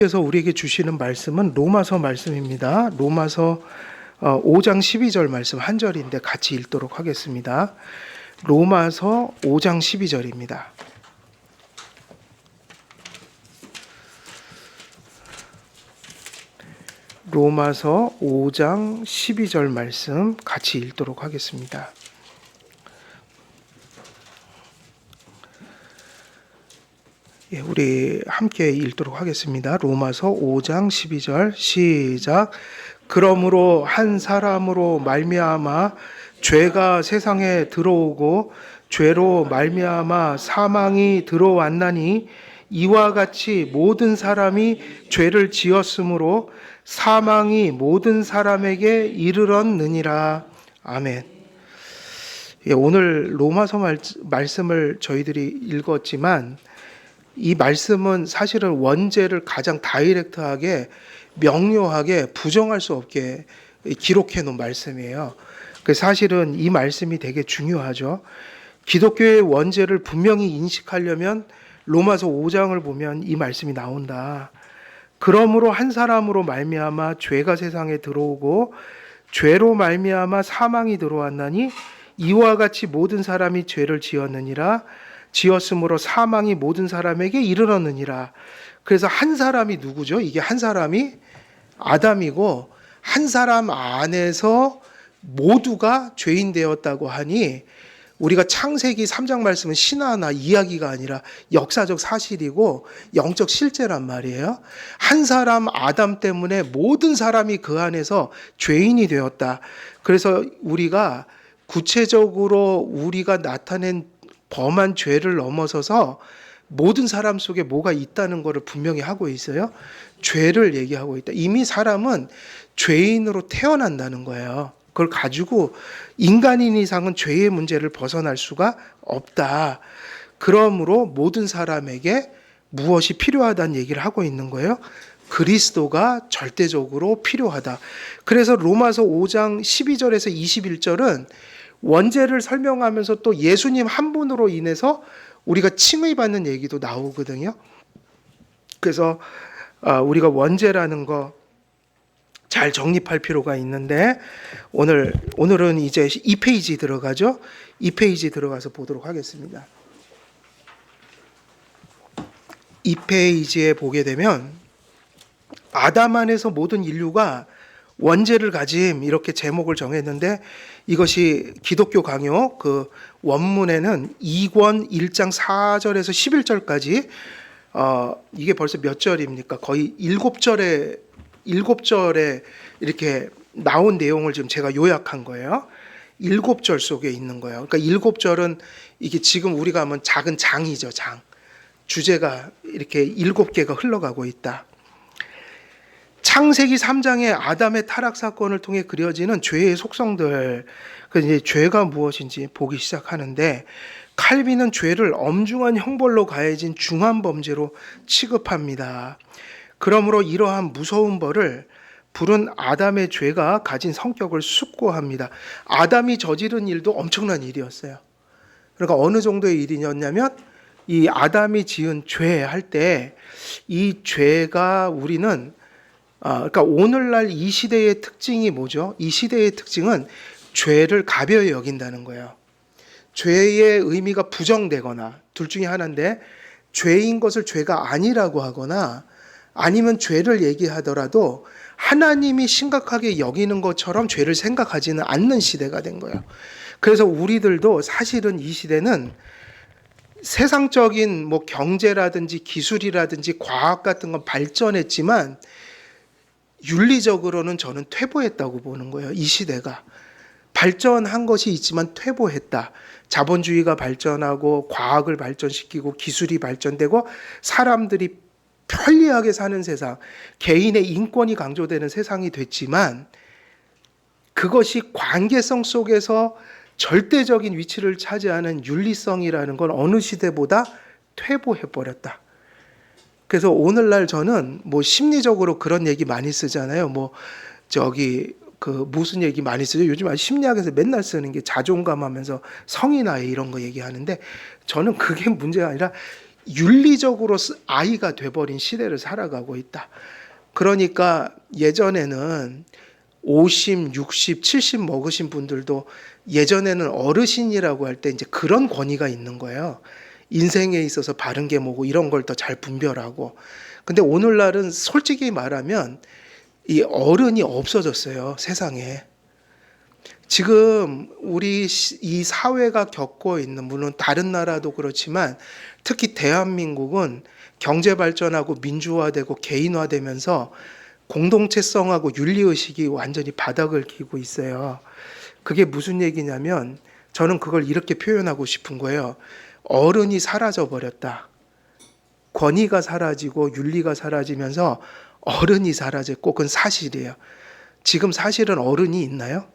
그래서 우리에게 주시는 말씀은 로마서 말씀입니다. 로마서 5장 12절 말씀 한 절인데 같이 읽도록 하겠습니다. 로마서 5장 12절입니다. 로마서 5장 12절 말씀 같이 읽도록 하겠습니다. 예, 우리 함께 읽도록 하겠습니다. 로마서 5장 12절 시작. 그러므로 한 사람으로 말미암아 죄가 세상에 들어오고 죄로 말미암아 사망이 들어왔나니 이와 같이 모든 사람이 죄를 지었으므로 사망이 모든 사람에게 이르렀느니라. 아멘. 예, 오늘 로마서 말씀을 저희들이 읽었지만 이 말씀은 사실은 원죄를 가장 다이렉트하게 명료하게 부정할 수 없게 기록해 놓은 말씀이에요. 사실은 이 말씀이 되게 중요하죠. 기독교의 원죄를 분명히 인식하려면 로마서 5장을 보면 이 말씀이 나온다. 그러므로 한 사람으로 말미암아 죄가 세상에 들어오고 죄로 말미암아 사망이 들어왔나니 이와 같이 모든 사람이 죄를 지었으므로 사망이 모든 사람에게 이르렀느니라. 그래서 한 사람이 누구죠? 이게 한 사람이 아담이고 한 사람 안에서 모두가 죄인 되었다고 하니 우리가 창세기 3장 말씀은 신화나 이야기가 아니라 역사적 사실이고 영적 실제란 말이에요. 한 사람 아담 때문에 모든 사람이 그 안에서 죄인이 되었다. 그래서 우리가 구체적으로 우리가 나타낸 범한 죄를 넘어서서 모든 사람 속에 뭐가 있다는 것을 분명히 하고 있어요. 죄를 얘기하고 있다. 이미 사람은 죄인으로 태어난다는 거예요. 그걸 가지고 인간인 이상은 죄의 문제를 벗어날 수가 없다. 그러므로 모든 사람에게 무엇이 필요하다는 얘기를 하고 있는 거예요. 그리스도가 절대적으로 필요하다. 그래서 로마서 5장 12절에서 21절은 원죄를 설명하면서 또 예수님 한 분으로 인해서 우리가 칭의받는 얘기도 나오거든요. 그래서 우리가 원죄라는 거 잘 정립할 필요가 있는데 오늘은 이제 2페이지 들어가죠. 2페이지 들어가서 보도록 하겠습니다. 2페이지에 보게 되면 아담 안에서 모든 인류가 원죄를 가짐 이렇게 제목을 정했는데 이것이 기독교 강요 그 원문에는 2권 1장 4절에서 11절까지 이게 벌써 몇 절입니까? 거의 7절에 이렇게 나온 내용을 지금 제가 요약한 거예요. 7절 속에 있는 거예요. 그러니까 7절은 이게 지금 우리가 하면 작은 장이죠, 장. 주제가 이렇게 7개가 흘러가고 있다. 창세기 3장의 아담의 타락 사건을 통해 그려지는 죄의 속성들, 이제 죄가 무엇인지 보기 시작하는데 칼빈은 죄를 엄중한 형벌로 가해진 중한 범죄로 취급합니다. 그러므로 이러한 무서운 벌을 부른 아담의 죄가 가진 성격을 숙고합니다. 아담이 저지른 일도 엄청난 일이었어요. 그러니까 어느 정도의 일이었냐면 이 아담이 지은 죄 할 때 이 죄가 우리는 그러니까 오늘날 이 시대의 특징이 뭐죠? 이 시대의 특징은 죄를 가벼이 여긴다는 거예요. 죄의 의미가 부정되거나 둘 중에 하나인데 죄인 것을 죄가 아니라고 하거나 아니면 죄를 얘기하더라도 하나님이 심각하게 여기는 것처럼 죄를 생각하지는 않는 시대가 된 거예요. 그래서 우리들도 사실은 이 시대는 세상적인 뭐 경제라든지 기술이라든지 과학 같은 건 발전했지만 윤리적으로는 저는 퇴보했다고 보는 거예요. 이 시대가. 발전한 것이 있지만 퇴보했다. 자본주의가 발전하고 과학을 발전시키고 기술이 발전되고 사람들이 편리하게 사는 세상, 개인의 인권이 강조되는 세상이 됐지만 그것이 관계성 속에서 절대적인 위치를 차지하는 윤리성이라는 건 어느 시대보다 퇴보해버렸다. 그래서 오늘날 저는 뭐 심리적으로 그런 얘기 많이 쓰잖아요. 무슨 얘기 많이 쓰죠? 요즘 심리학에서 맨날 쓰는 게 자존감하면서 성인아이 이런 거 얘기하는데 저는 그게 문제가 아니라 윤리적으로 아이가 돼버린 시대를 살아가고 있다. 그러니까 예전에는 50, 60, 70 먹으신 분들도 예전에는 어르신이라고 할 때 이제 그런 권위가 있는 거예요. 인생에 있어서 바른 게 뭐고 이런 걸 더 잘 분별하고. 근데 오늘날은 솔직히 말하면 이 어른이 없어졌어요, 세상에. 지금 우리 이 사회가 겪고 있는, 물론 다른 나라도 그렇지만 특히 대한민국은 경제 발전하고 민주화되고 개인화되면서 공동체성하고 윤리의식이 완전히 바닥을 기고 있어요. 그게 무슨 얘기냐면 저는 그걸 이렇게 표현하고 싶은 거예요. 어른이 사라져 버렸다. 권위가 사라지고 윤리가 사라지면서 어른이 사라졌고, 그건 사실이에요. 지금 사실은 어른이 있나요?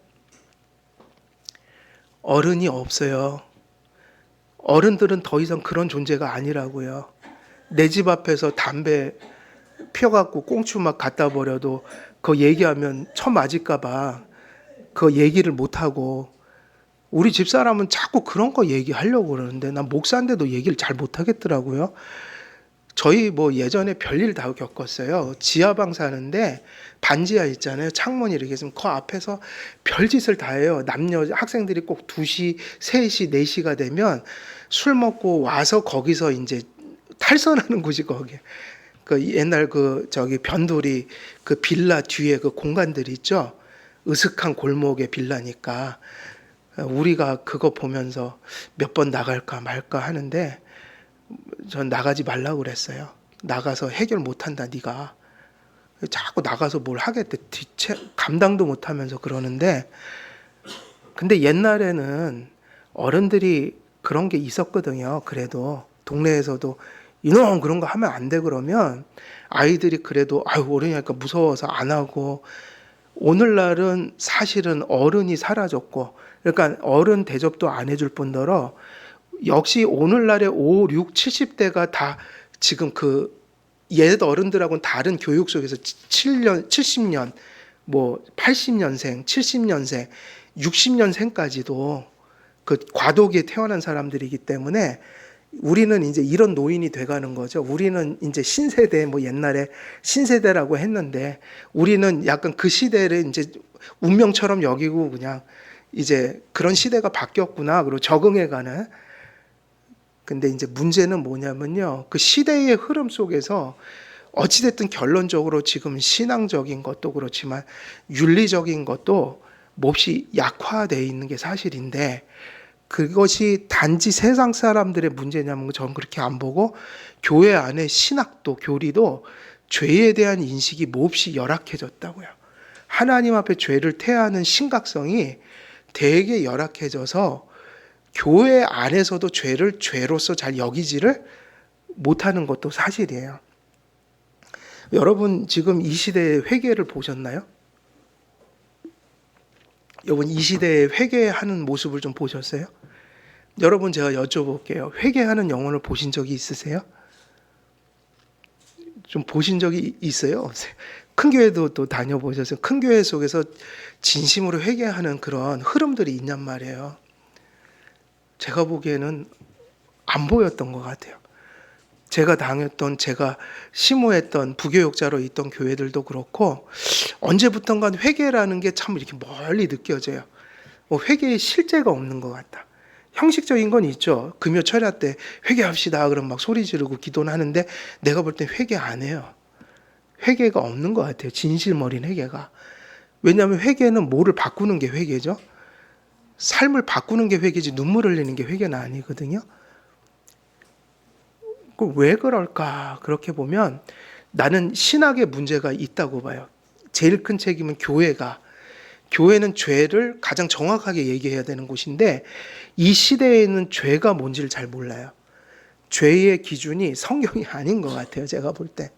어른이 없어요. 어른들은 더 이상 그런 존재가 아니라고요. 내 집 앞에서 담배 피워갖고 꽁초 막 갖다 버려도 그거 얘기하면 쳐 맞을까봐 그거 얘기를 못하고, 우리 집사람은 자꾸 그런 거 얘기하려고 그러는데 난 목사인데도 얘기를 잘 못하겠더라고요. 저희 뭐 예전에 별일 다 겪었어요. 지하방 사는데 반지하 있잖아요. 창문이 이렇게 있으면 그 앞에서 별짓을 다 해요. 남녀 학생들이 꼭 2시, 3시, 4시가 되면 술 먹고 와서 거기서 이제 탈선하는 곳이 거기. 그 옛날 그 저기 변두리 그 빌라 뒤에 그 공간들이 있죠. 으슥한 골목의 빌라니까 우리가 그거 보면서 몇 번 나갈까 말까 하는데 전 나가지 말라고 그랬어요. 나가서 해결 못한다 네가. 자꾸 나가서 뭘 하겠대. 감당도 못하면서 그러는데, 근데 옛날에는 어른들이 그런 게 있었거든요. 그래도 동네에서도 이놈 그런 거 하면 안 돼 그러면 아이들이 그래도 아유 어른이니까 무서워서 안 하고. 오늘날은 사실은 어른이 사라졌고, 그러니까 어른 대접도 안 해줄 뿐더러 역시 오늘날의 5, 6, 70대가 다 지금 그 옛 어른들하고는 다른 교육 속에서 7년, 70년, 뭐 80년생, 70년생, 60년생까지도 그 과도기에 태어난 사람들이기 때문에 우리는 이제 이런 노인이 돼가는 거죠. 우리는 이제 신세대, 뭐 옛날에 신세대라고 했는데 우리는 약간 그 시대를 이제 운명처럼 여기고 그냥 이제 그런 시대가 바뀌었구나. 그리고 적응해가는. 근데 이제 문제는 뭐냐면요. 그 시대의 흐름 속에서 어찌됐든 결론적으로 지금 신앙적인 것도 그렇지만 윤리적인 것도 몹시 약화되어 있는 게 사실인데, 그것이 단지 세상 사람들의 문제냐면 저는 그렇게 안 보고 교회 안에 신학도 교리도 죄에 대한 인식이 몹시 열악해졌다고요. 하나님 앞에 죄를 태하는 심각성이 되게 열악해져서 교회 안에서도 죄를 죄로서 잘 여기지를 못하는 것도 사실이에요. 여러분 지금 이 시대의 회개를 보셨나요? 여러분 이 시대의 회개하는 모습을 좀 보셨어요? 여러분 제가 여쭤볼게요. 회개하는 영혼을 보신 적이 있으세요? 좀 보신 적이 있어요? 없어요? 큰 교회도 또 다녀보셨어요? 큰 교회 속에서 진심으로 회개하는 그런 흐름들이 있냔 말이에요. 제가 보기에는 안 보였던 것 같아요. 제가 당했던, 제가 심호했던 부교육자로 있던 교회들도 그렇고 언제부턴가 회개라는 게 참 이렇게 멀리 느껴져요. 회개의 실제가 없는 것 같다. 형식적인 건 있죠. 금요 철야 때 회개합시다 그럼 막 소리 지르고 기도는 하는데 내가 볼 땐 회개 안 해요. 회개가 없는 것 같아요. 진실머린 회개가. 왜냐하면 회개는 뭐를 바꾸는 게 회개죠. 삶을 바꾸는 게 회개지 눈물 흘리는 게 회개는 아니거든요. 왜 그럴까? 그렇게 보면 나는 신학의 문제가 있다고 봐요. 제일 큰 책임은 교회는 죄를 가장 정확하게 얘기해야 되는 곳인데 이 시대에는 죄가 뭔지를 잘 몰라요. 죄의 기준이 성경이 아닌 것 같아요. 제가 볼 때.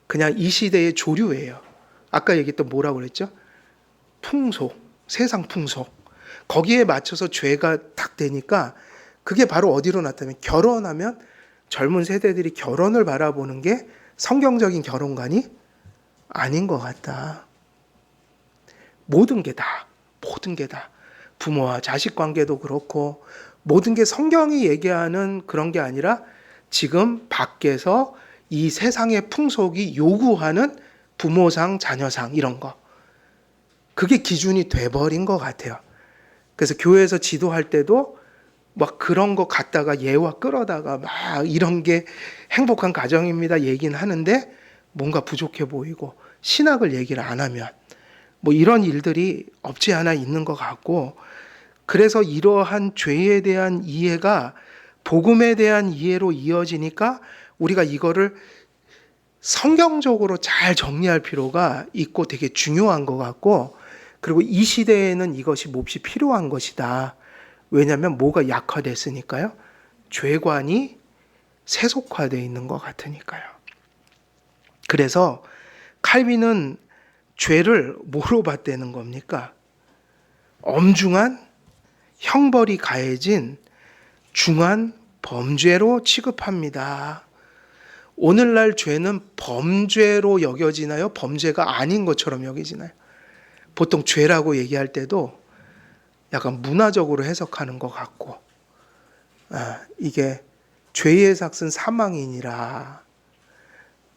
그냥 이 시대의 조류예요. 아까 얘기했던 뭐라고 그랬죠? 풍속, 세상 풍속. 거기에 맞춰서 죄가 딱 되니까 그게 바로 어디로 나타나면 결혼하면 젊은 세대들이 결혼을 바라보는 게 성경적인 결혼관이 아닌 것 같다. 모든 게 다. 부모와 자식 관계도 그렇고 모든 게 성경이 얘기하는 그런 게 아니라 지금 밖에서 이 세상의 풍속이 요구하는 부모상, 자녀상 이런 거. 그게 기준이 돼버린 것 같아요. 그래서 교회에서 지도할 때도 막 그런 거 갖다가 예화 끌어다가 막 이런 게 행복한 가정입니다 얘기는 하는데 뭔가 부족해 보이고 신학을 얘기를 안 하면 뭐 이런 일들이 없지 않아 있는 것 같고, 그래서 이러한 죄에 대한 이해가 복음에 대한 이해로 이어지니까 우리가 이거를 성경적으로 잘 정리할 필요가 있고 되게 중요한 것 같고, 그리고 이 시대에는 이것이 몹시 필요한 것이다. 왜냐하면 뭐가 약화됐으니까요. 죄관이 세속화되어 있는 것 같으니까요. 그래서 칼빈은 죄를 뭐로 봤다는 겁니까? 엄중한 형벌이 가해진 중한 범죄로 취급합니다. 오늘날 죄는 범죄로 여겨지나요? 범죄가 아닌 것처럼 여겨지나요? 보통 죄라고 얘기할 때도 약간 문화적으로 해석하는 것 같고, 이게 죄의 삭은 사망이니라.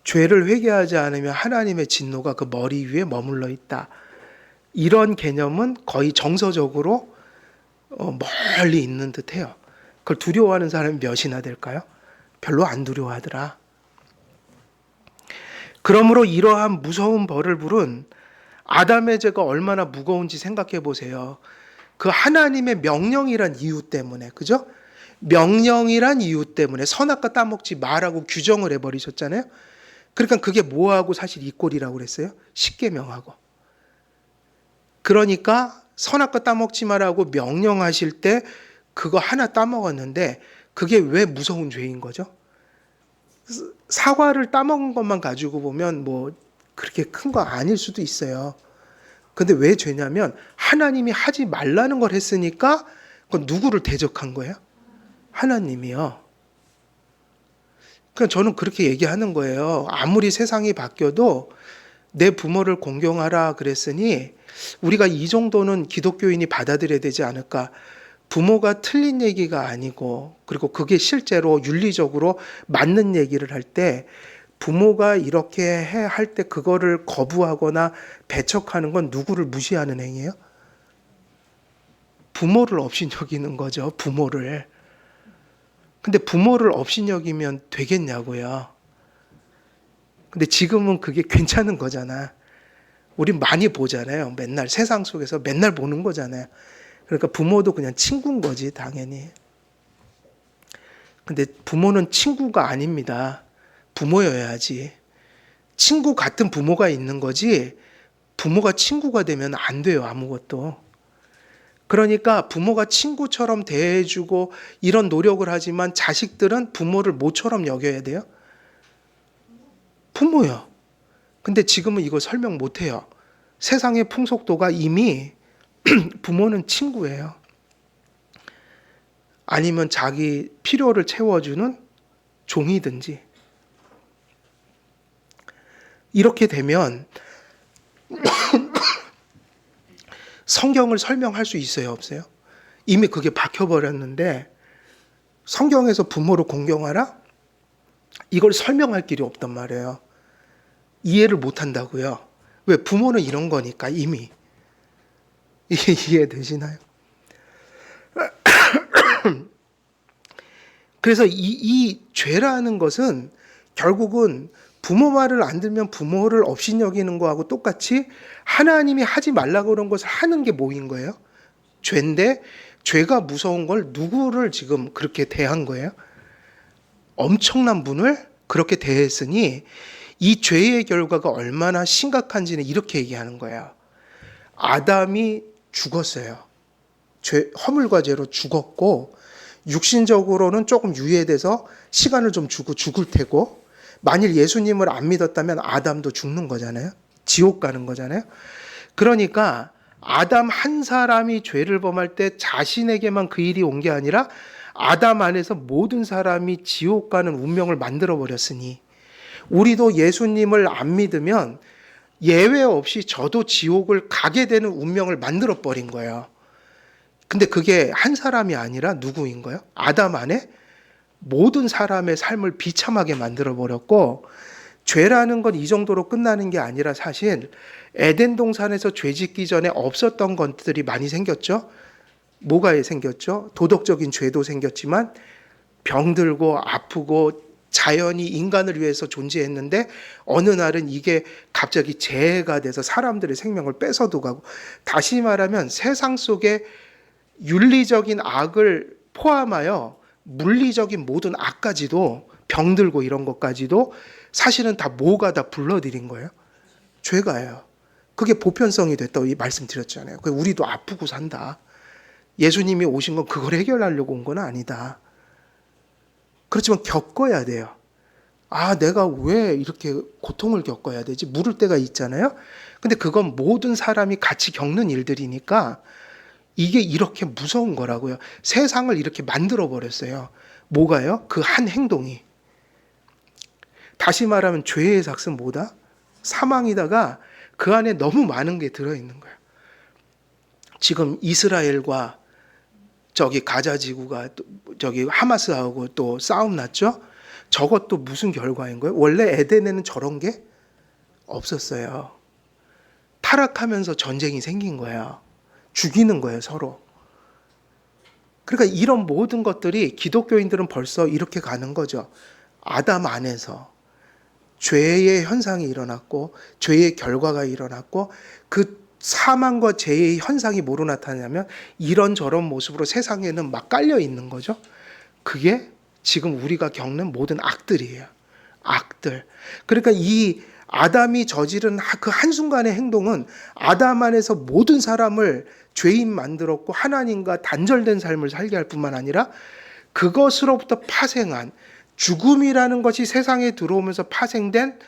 죄를 회개하지 않으면 하나님의 진노가 그 머리 위에 머물러 있다. 이런 개념은 거의 정서적으로 멀리 있는 듯해요. 그걸 두려워하는 사람이 몇이나 될까요? 별로 안 두려워하더라. 그러므로 이러한 무서운 벌을 부른 아담의 죄가 얼마나 무거운지 생각해 보세요. 그 하나님의 명령이란 이유 때문에, 그죠? 명령이란 이유 때문에 선악과 따먹지 마라고 규정을 해버리셨잖아요. 그러니까 그게 뭐하고 사실 이 꼴이라고 그랬어요? 십계명하고. 그러니까 선악과 따먹지 마라고 명령하실 때 그거 하나 따먹었는데 그게 왜 무서운 죄인 거죠? 사과를 따먹은 것만 가지고 보면 뭐 그렇게 큰 거 아닐 수도 있어요. 근데 왜 죄냐면 하나님이 하지 말라는 걸 했으니까 그건 누구를 대적한 거예요? 하나님이요. 그러니까 저는 그렇게 얘기하는 거예요. 아무리 세상이 바뀌어도 내 부모를 공경하라 그랬으니 우리가 이 정도는 기독교인이 받아들여야 되지 않을까. 부모가 틀린 얘기가 아니고, 그리고 그게 실제로 윤리적으로 맞는 얘기를 할 때 부모가 이렇게 할 때 그거를 거부하거나 배척하는 건 누구를 무시하는 행위예요? 부모를 업신여기는 거죠. 부모를. 근데 부모를 업신여기면 되겠냐고요. 근데 지금은 그게 괜찮은 거잖아. 우리 많이 보잖아요. 맨날 세상 속에서 맨날 보는 거잖아요. 그러니까 부모도 그냥 친구인 거지, 당연히. 근데 부모는 친구가 아닙니다. 부모여야지. 친구 같은 부모가 있는 거지 부모가 친구가 되면 안 돼요, 아무것도. 그러니까 부모가 친구처럼 대해주고 이런 노력을 하지만 자식들은 부모를 모처럼 여겨야 돼요. 부모요. 근데 지금은 이거 설명 못해요. 세상의 풍속도가 이미 부모는 친구예요. 아니면 자기 필요를 채워주는 종이든지. 이렇게 되면 성경을 설명할 수 있어요, 없어요? 이미 그게 박혀버렸는데 성경에서 부모를 공경하라? 이걸 설명할 길이 없단 말이에요. 이해를 못한다고요. 왜? 부모는 이런 거니까 이미. 이게 이해되시나요? 그래서 이 죄라는 것은 결국은 부모 말을 안 들면 부모를 업신여기는 거하고 똑같이 하나님이 하지 말라고 그런 것을 하는 게 뭐인 거예요? 죄인데 죄가 무서운 걸 누구를 지금 그렇게 대한 거예요? 엄청난 분을 그렇게 대했으니 이 죄의 결과가 얼마나 심각한지는 이렇게 얘기하는 거예요. 아담이 죽었어요. 허물과 죄로 죽었고 육신적으로는 조금 유예돼서 시간을 좀 주고 죽을 테고, 만일 예수님을 안 믿었다면 아담도 죽는 거잖아요. 지옥 가는 거잖아요. 그러니까 아담 한 사람이 죄를 범할 때 자신에게만 그 일이 온 게 아니라 아담 안에서 모든 사람이 지옥 가는 운명을 만들어 버렸으니 우리도 예수님을 안 믿으면 예외 없이 저도 지옥을 가게 되는 운명을 만들어 버린 거예요. 근데 그게 한 사람이 아니라 누구인 거예요? 아담 안에 모든 사람의 삶을 비참하게 만들어버렸고, 죄라는 건 이 정도로 끝나는 게 아니라 사실 에덴 동산에서 죄 짓기 전에 없었던 것들이 많이 생겼죠. 뭐가 생겼죠? 도덕적인 죄도 생겼지만 병들고 아프고 자연이 인간을 위해서 존재했는데 어느 날은 이게 갑자기 재해가 돼서 사람들의 생명을 뺏어도 가고, 다시 말하면 세상 속에 윤리적인 악을 포함하여 물리적인 모든 악까지도, 병들고 이런 것까지도 사실은 다 뭐가 다 불러들인 거예요? 죄가예요. 그게 보편성이 됐다고 말씀드렸잖아요. 우리도 아프고 산다. 예수님이 오신 건 그걸 해결하려고 온 건 아니다. 그렇지만 겪어야 돼요. 아, 내가 왜 이렇게 고통을 겪어야 되지? 물을 때가 있잖아요. 근데 그건 모든 사람이 같이 겪는 일들이니까 이게 이렇게 무서운 거라고요. 세상을 이렇게 만들어 버렸어요. 뭐가요? 그 한 행동이. 다시 말하면 죄의 삭은 뭐다? 사망이다가 그 안에 너무 많은 게 들어있는 거예요. 지금 이스라엘과 저기 가자 지구가 저기 하마스하고 또 싸움 났죠? 저것도 무슨 결과인 거예요? 원래 에덴에는 저런 게 없었어요. 타락하면서 전쟁이 생긴 거예요. 죽이는 거예요, 서로. 그러니까 이런 모든 것들이 기독교인들은 벌써 이렇게 가는 거죠. 아담 안에서 죄의 현상이 일어났고 죄의 결과가 일어났고, 그 사망과 죄의 현상이 뭐로 나타나냐면 이런저런 모습으로 세상에는 막 깔려 있는 거죠. 그게 지금 우리가 겪는 모든 악들이에요. 악들. 그러니까 이 아담이 저지른 그 한순간의 행동은 아담 안에서 모든 사람을 죄인 만들었고 하나님과 단절된 삶을 살게 할 뿐만 아니라 그것으로부터 파생한 죽음이라는 것이 세상에 들어오면서 파생된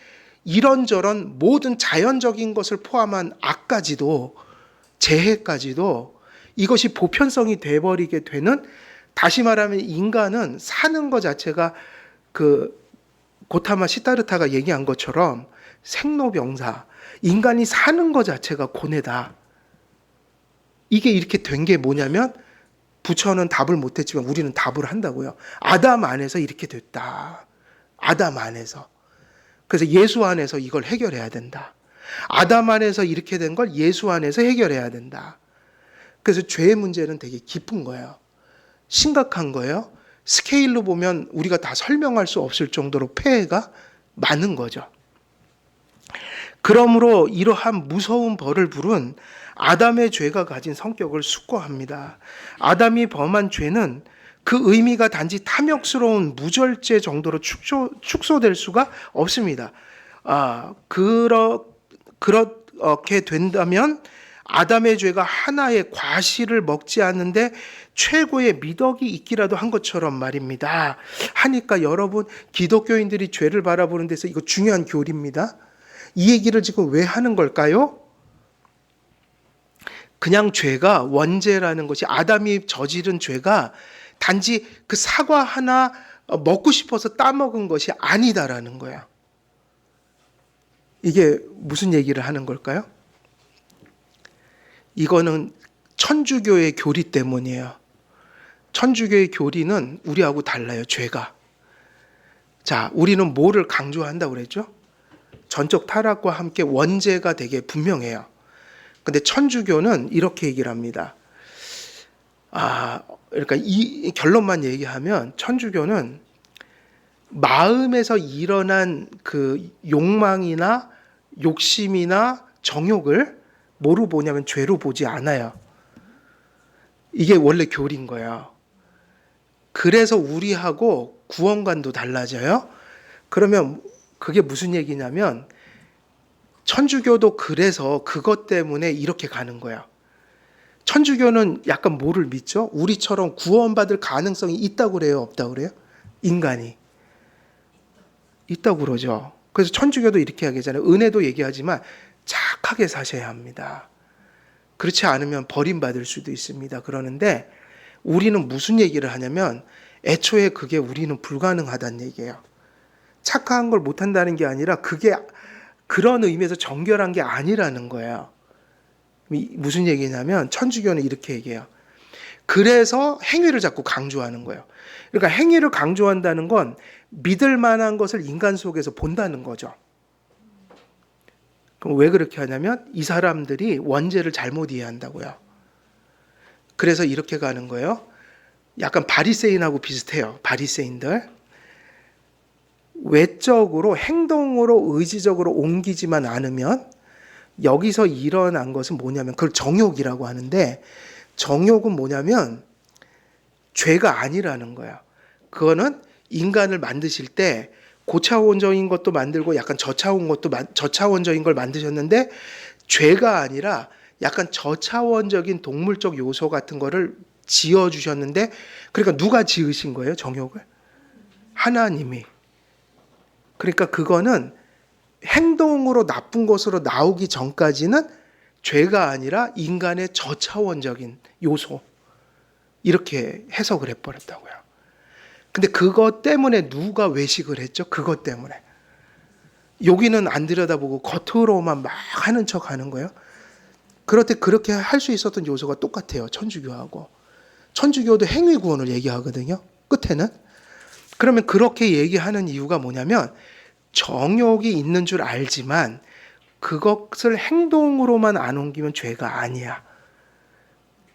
이런저런 모든 자연적인 것을 포함한 악까지도, 재해까지도 이것이 보편성이 돼버리게 되는, 다시 말하면 인간은 사는 것 자체가 그 고타마 시타르타가 얘기한 것처럼 생로병사, 인간이 사는 것 자체가 고뇌다. 이게 이렇게 된 게 뭐냐면, 부처는 답을 못했지만 우리는 답을 한다고요. 아담 안에서 이렇게 됐다. 아담 안에서. 그래서 예수 안에서 이걸 해결해야 된다. 아담 안에서 이렇게 된 걸 예수 안에서 해결해야 된다. 그래서 죄의 문제는 되게 깊은 거예요. 심각한 거예요. 스케일로 보면 우리가 다 설명할 수 없을 정도로 폐해가 많은 거죠. 그러므로 이러한 무서운 벌을 부른 아담의 죄가 가진 성격을 숙고합니다. 아담이 범한 죄는 그 의미가 단지 탐욕스러운 무절제 정도로 축소될 수가 없습니다. 그렇게 된다면 아담의 죄가 하나의 과실을 먹지 않는데 최고의 미덕이 있기라도 한 것처럼 말입니다. 하니까 여러분, 기독교인들이 죄를 바라보는 데서 이거 중요한 교리입니다. 이 얘기를 지금 왜 하는 걸까요? 그냥 죄가, 원죄라는 것이, 아담이 저지른 죄가 단지 그 사과 하나 먹고 싶어서 따먹은 것이 아니다라는 거야. 이게 무슨 얘기를 하는 걸까요? 이거는 천주교의 교리 때문이에요. 천주교의 교리는 우리하고 달라요, 죄가. 자, 우리는 뭐를 강조한다고 그랬죠? 전적 타락과 함께 원죄가 되게 분명해요. 근데 천주교는 이렇게 얘기를 합니다. 그러니까 이 결론만 얘기하면 천주교는 마음에서 일어난 그 욕망이나 욕심이나 정욕을 뭐로 보냐면 죄로 보지 않아요. 이게 원래 교리인 거예요. 그래서 우리하고 구원관도 달라져요. 그러면 그게 무슨 얘기냐면 천주교도 그래서 그것 때문에 이렇게 가는 거야. 천주교는 약간 뭐를 믿죠? 우리처럼 구원받을 가능성이 있다고 그래요? 없다고 그래요? 인간이. 있다고 그러죠. 그래서 천주교도 이렇게 얘기하잖아요. 은혜도 얘기하지만 착하게 사셔야 합니다. 그렇지 않으면 버림받을 수도 있습니다. 그러는데 우리는 무슨 얘기를 하냐면 애초에 그게 우리는 불가능하다는 얘기예요. 착한 걸 못한다는 게 아니라 그게 그런 의미에서 정결한 게 아니라는 거예요. 무슨 얘기냐면 천주교는 이렇게 얘기해요. 그래서 행위를 자꾸 강조하는 거예요. 그러니까 행위를 강조한다는 건 믿을 만한 것을 인간 속에서 본다는 거죠. 그럼 왜 그렇게 하냐면 이 사람들이 원죄를 잘못 이해한다고요. 그래서 이렇게 가는 거예요. 약간 바리새인하고 비슷해요. 바리새인들. 외적으로 행동으로 의지적으로 옮기지만 않으면 여기서 일어난 것은 뭐냐면 그걸 정욕이라고 하는데 정욕은 뭐냐면 죄가 아니라는 거야. 그거는 인간을 만드실 때 고차원적인 것도 만들고 약간 저차원적인 걸 만드셨는데 죄가 아니라 약간 저차원적인 동물적 요소 같은 거를 지어 주셨는데 그러니까 누가 지으신 거예요, 정욕을? 하나님이. 그러니까 그거는 행동으로 나쁜 것으로 나오기 전까지는 죄가 아니라 인간의 저차원적인 요소. 이렇게 해석을 해버렸다고요. 근데 그것 때문에 누가 외식을 했죠? 그것 때문에. 여기는 안 들여다보고 겉으로만 막 하는 척 하는 거예요. 그럴 때 그렇게 할 수 있었던 요소가 똑같아요. 천주교하고. 천주교도 행위구원을 얘기하거든요. 끝에는. 그러면 그렇게 얘기하는 이유가 뭐냐면 정욕이 있는 줄 알지만 그것을 행동으로만 안 옮기면 죄가 아니야.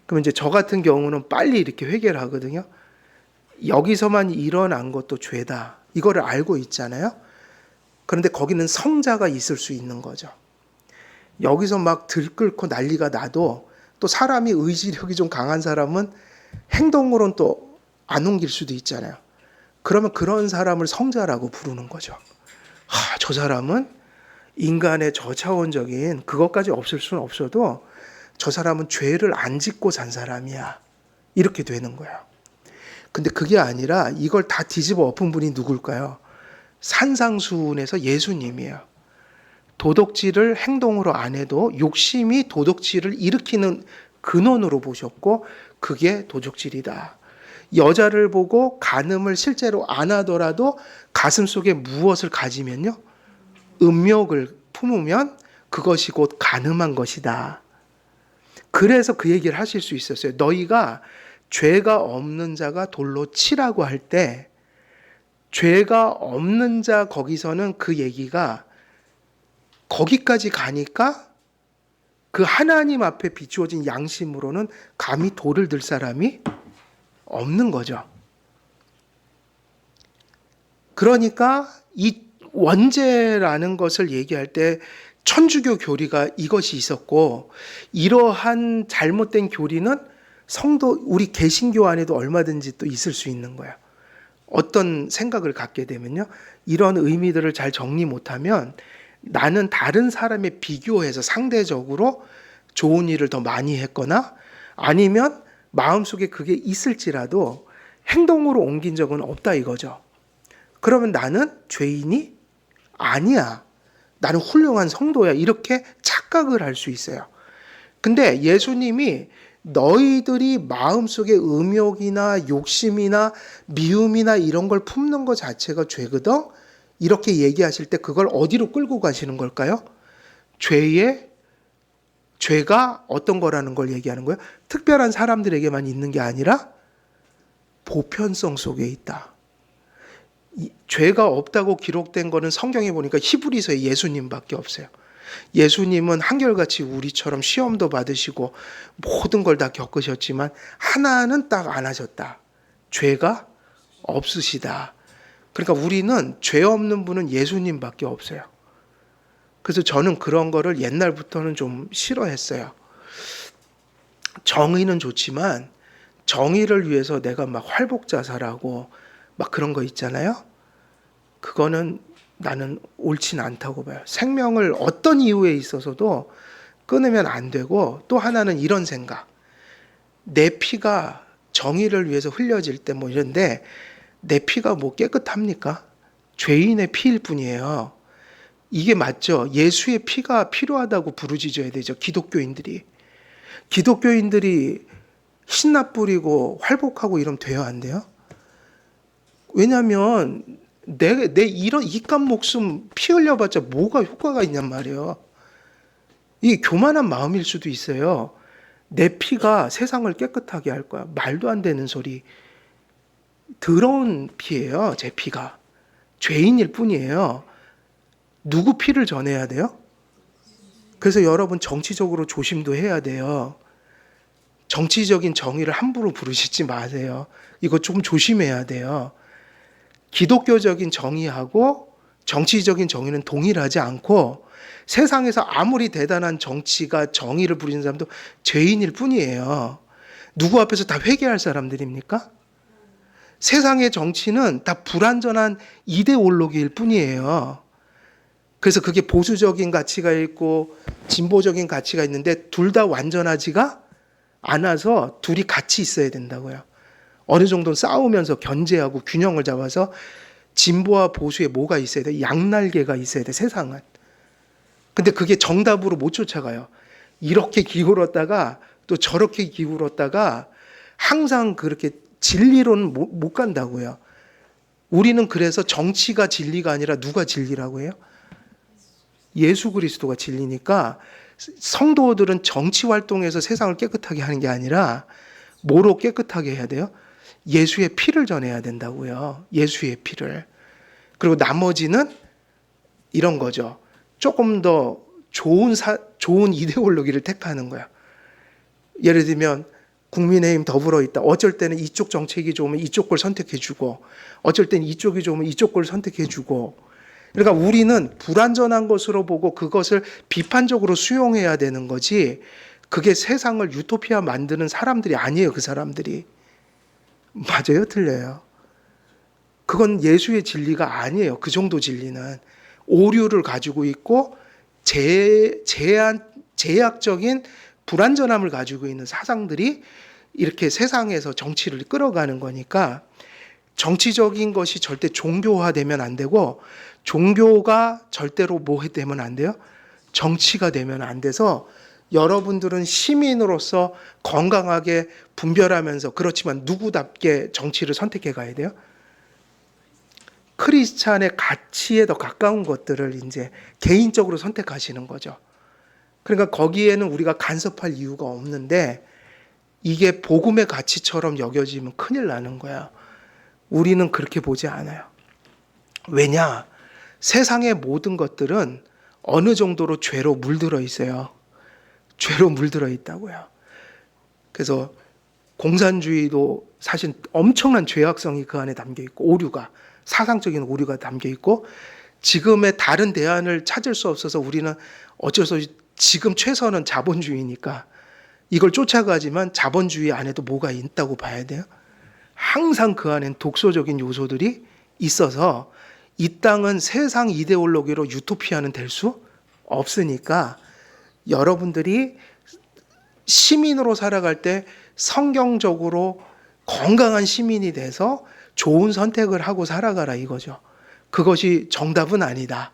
그럼 이제 저 같은 경우는 빨리 이렇게 회개를 하거든요. 여기서만 일어난 것도 죄다. 이거를 알고 있잖아요. 그런데 거기는 성자가 있을 수 있는 거죠. 여기서 막 들끓고 난리가 나도 또 사람이 의지력이 좀 강한 사람은 행동으로는 또 안 옮길 수도 있잖아요. 그러면 그런 사람을 성자라고 부르는 거죠. 저 사람은 인간의 저차원적인 그것까지 없을 수는 없어도 저 사람은 죄를 안 짓고 산 사람이야. 이렇게 되는 거예요. 근데 그게 아니라 이걸 다 뒤집어 엎은 분이 누굴까요? 산상수훈에서 예수님이에요. 도덕질을 행동으로 안 해도 욕심이 도덕질을 일으키는 근원으로 보셨고 그게 도적질이다. 여자를 보고 간음을 실제로 안 하더라도 가슴 속에 무엇을 가지면요. 음욕을 품으면 그것이 곧 간음한 것이다. 그래서 그 얘기를 하실 수 있었어요. 너희가 죄가 없는 자가 돌로 치라고 할 때 죄가 없는 자 거기서는 그 얘기가 거기까지 가니까 그 하나님 앞에 비추어진 양심으로는 감히 돌을 들 사람이 없는 거죠. 그러니까 이 원죄라는 것을 얘기할 때 천주교 교리가 이것이 있었고 이러한 잘못된 교리는 성도 우리 개신교 안에도 얼마든지 또 있을 수 있는 거야. 어떤 생각을 갖게 되면요. 이런 의미들을 잘 정리 못하면 나는 다른 사람에 비교해서 상대적으로 좋은 일을 더 많이 했거나 아니면 마음속에 그게 있을지라도 행동으로 옮긴 적은 없다 이거죠. 그러면 나는 죄인이 아니야. 나는 훌륭한 성도야. 이렇게 착각을 할 수 있어요. 근데 예수님이 너희들이 마음속에 음욕이나 욕심이나 미움이나 이런 걸 품는 것 자체가 죄거든? 이렇게 얘기하실 때 그걸 어디로 끌고 가시는 걸까요? 죄가 어떤 거라는 걸 얘기하는 거예요? 특별한 사람들에게만 있는 게 아니라 보편성 속에 있다. 죄가 없다고 기록된 거는 성경에 보니까 히브리서에 예수님밖에 없어요. 예수님은 한결같이 우리처럼 시험도 받으시고 모든 걸 다 겪으셨지만 하나는 딱 안 하셨다. 죄가 없으시다. 그러니까 우리는 죄 없는 분은 예수님밖에 없어요. 그래서 저는 그런 거를 옛날부터는 좀 싫어했어요. 정의는 좋지만 정의를 위해서 내가 막 활복자살하고 막 그런 거 있잖아요. 그거는 나는 옳진 않다고 봐요. 생명을 어떤 이유에 있어서도 끊으면 안 되고 또 하나는 이런 생각. 내 피가 정의를 위해서 흘려질 때 뭐 이런데 내 피가 뭐 깨끗합니까? 죄인의 피일 뿐이에요. 이게 맞죠? 예수의 피가 필요하다고 부르짖어야 되죠. 기독교인들이 신나 뿌리고 활복하고 이러면 돼요, 안 돼요? 왜냐하면 내 이런 이깟 목숨 피 흘려봤자 뭐가 효과가 있냔 말이에요. 이게 교만한 마음일 수도 있어요. 내 피가 세상을 깨끗하게 할 거야. 말도 안 되는 소리. 더러운 피예요, 제 피가. 죄인일 뿐이에요. 누구 피를 전해야 돼요? 그래서 여러분 정치적으로 조심도 해야 돼요. 정치적인 정의를 함부로 부르시지 마세요. 이거 좀 조심해야 돼요. 기독교적인 정의하고 정치적인 정의는 동일하지 않고 세상에서 아무리 대단한 정치가 정의를 부리는 사람도 죄인일 뿐이에요. 누구 앞에서 다 회개할 사람들입니까? 세상의 정치는 다 불완전한 이데올로기일 뿐이에요. 그래서 그게 보수적인 가치가 있고 진보적인 가치가 있는데 둘 다 완전하지가 않아서 둘이 같이 있어야 된다고요. 어느 정도는 싸우면서 견제하고 균형을 잡아서 진보와 보수에 뭐가 있어야 돼? 양날개가 있어야 돼, 세상은. 근데 그게 정답으로 못 쫓아가요. 이렇게 기울었다가 또 저렇게 기울었다가 항상 그렇게 진리로는 못 간다고요. 우리는 그래서 정치가 진리가 아니라 누가 진리라고 해요? 예수 그리스도가 진리니까 성도들은 정치 활동에서 세상을 깨끗하게 하는 게 아니라 뭐로 깨끗하게 해야 돼요? 예수의 피를 전해야 된다고요. 예수의 피를. 그리고 나머지는 이런 거죠. 조금 더 좋은 이데올로기를 택하는 거야. 예를 들면 국민의힘 더불어 있다. 어쩔 때는 이쪽 정책이 좋으면 이쪽 걸 선택해주고 어쩔 때는 이쪽이 좋으면 이쪽 걸 선택해주고 그러니까 우리는 불완전한 것으로 보고 그것을 비판적으로 수용해야 되는 거지 그게 세상을 유토피아 만드는 사람들이 아니에요. 그 사람들이. 맞아요? 틀려요? 그건 예수의 진리가 아니에요. 그 정도 진리는. 오류를 가지고 있고 제약적인 불완전함을 가지고 있는 사상들이 이렇게 세상에서 정치를 끌어가는 거니까 정치적인 것이 절대 종교화되면 안 되고 종교가 절대로 뭐 되면 안 돼요? 정치가 되면 안 돼서 여러분들은 시민으로서 건강하게 분별하면서 그렇지만 누구답게 정치를 선택해 가야 돼요? 크리스찬의 가치에 더 가까운 것들을 이제 개인적으로 선택하시는 거죠. 그러니까 거기에는 우리가 간섭할 이유가 없는데 이게 복음의 가치처럼 여겨지면 큰일 나는 거야. 우리는 그렇게 보지 않아요. 왜냐? 세상의 모든 것들은 어느 정도로 죄로 물들어 있어요. 죄로 물들어 있다고요. 그래서 공산주의도 사실 엄청난 죄악성이 그 안에 담겨 있고 오류가 사상적인 오류가 담겨 있고 지금의 다른 대안을 찾을 수 없어서 우리는 어쩔 수 없이 지금 최선은 자본주의니까 이걸 쫓아가지만 자본주의 안에도 뭐가 있다고 봐야 돼요. 항상 그 안엔 독소적인 요소들이 있어서 이 땅은 세상 이데올로기로 유토피아는 될 수 없으니까 여러분들이 시민으로 살아갈 때 성경적으로 건강한 시민이 돼서 좋은 선택을 하고 살아가라 이거죠. 그것이 정답은 아니다.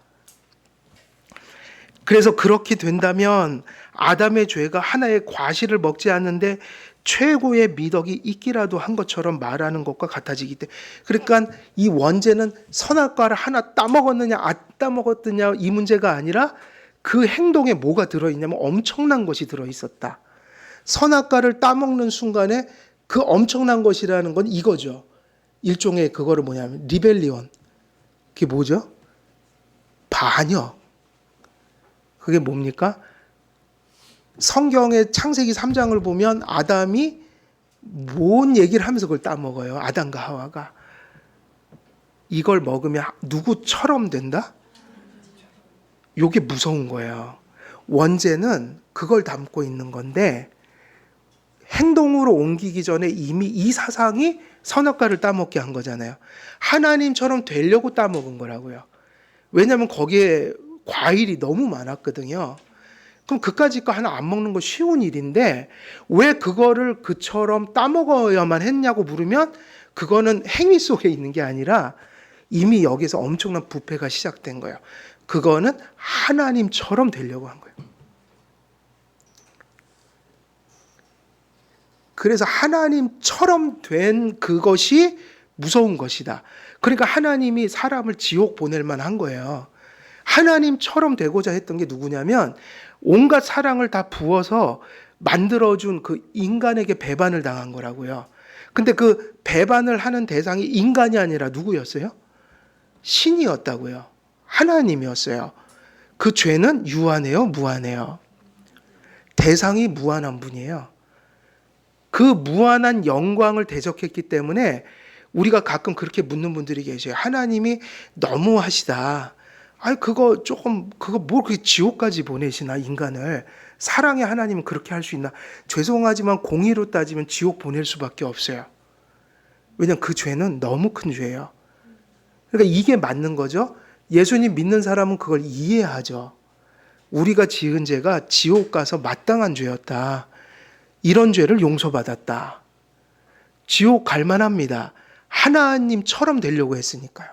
그래서 그렇게 된다면 아담의 죄가 하나의 과실을 먹지 않는데 최고의 미덕이 있기라도 한 것처럼 말하는 것과 같아지기 때문에 그러니까 이 원죄는 선악과를 하나 따먹었느냐 안 따먹었느냐 이 문제가 아니라 그 행동에 뭐가 들어있냐면 엄청난 것이 들어있었다. 선악과를 따먹는 순간에 그 엄청난 것이라는 건 이거죠. 일종의 그거를 뭐냐면 리벨리온. 그게 뭐죠? 반역. 그게 뭡니까? 성경의 창세기 3장을 보면 아담이 뭔 얘기를 하면서 그걸 따먹어요. 아담과 하와가. 이걸 먹으면 누구처럼 된다? 이게 무서운 거예요. 원죄는 그걸 담고 있는 건데 행동으로 옮기기 전에 이미 이 사상이 선악과를 따먹게 한 거잖아요. 하나님처럼 되려고 따먹은 거라고요. 왜냐하면 거기에 과일이 너무 많았거든요. 그럼 그까짓 거 하나 안 먹는 거 쉬운 일인데 왜 그거를 그처럼 따먹어야만 했냐고 물으면 그거는 행위 속에 있는 게 아니라 이미 여기서 엄청난 부패가 시작된 거예요. 그거는 하나님처럼 되려고 한 거예요. 그래서 하나님처럼 된 그것이 무서운 것이다. 그러니까 하나님이 사람을 지옥 보낼 만한 거예요. 하나님처럼 되고자 했던 게 누구냐면 온갖 사랑을 다 부어서 만들어준 그 인간에게 배반을 당한 거라고요. 근데 그 배반을 하는 대상이 인간이 아니라 누구였어요? 신이었다고요. 하나님이었어요. 그 죄는 유한해요, 무한해요? 대상이 무한한 분이에요. 그 무한한 영광을 대적했기 때문에 우리가 가끔 그렇게 묻는 분들이 계셔요. 하나님이 너무하시다. 아니 그거 뭘 그렇게 지옥까지 보내시나 인간을. 사랑의 하나님은 그렇게 할 수 있나? 죄송하지만 공의로 따지면 지옥 보낼 수밖에 없어요. 왜냐하면 그 죄는 너무 큰 죄예요. 그러니까 이게 맞는 거죠. 예수님 믿는 사람은 그걸 이해하죠. 우리가 지은 죄가 지옥 가서 마땅한 죄였다. 이런 죄를 용서받았다. 지옥 갈 만합니다. 하나님처럼 되려고 했으니까요.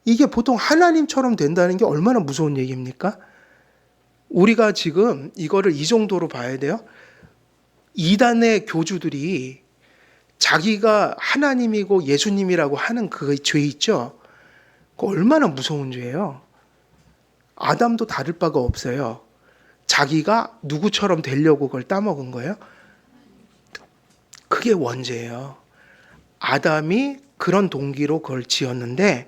이게 보통 하나님처럼 된다는 게 얼마나 무서운 얘기입니까? 우리가 지금 이거를 이 정도로 봐야 돼요. 이단의 교주들이 자기가 하나님이고 예수님이라고 하는 그 죄 있죠? 그거 얼마나 무서운 죄예요. 아담도 다를 바가 없어요. 자기가 누구처럼 되려고 그걸 따먹은 거예요. 그게 원죄예요. 아담이 그런 동기로 그걸 지었는데,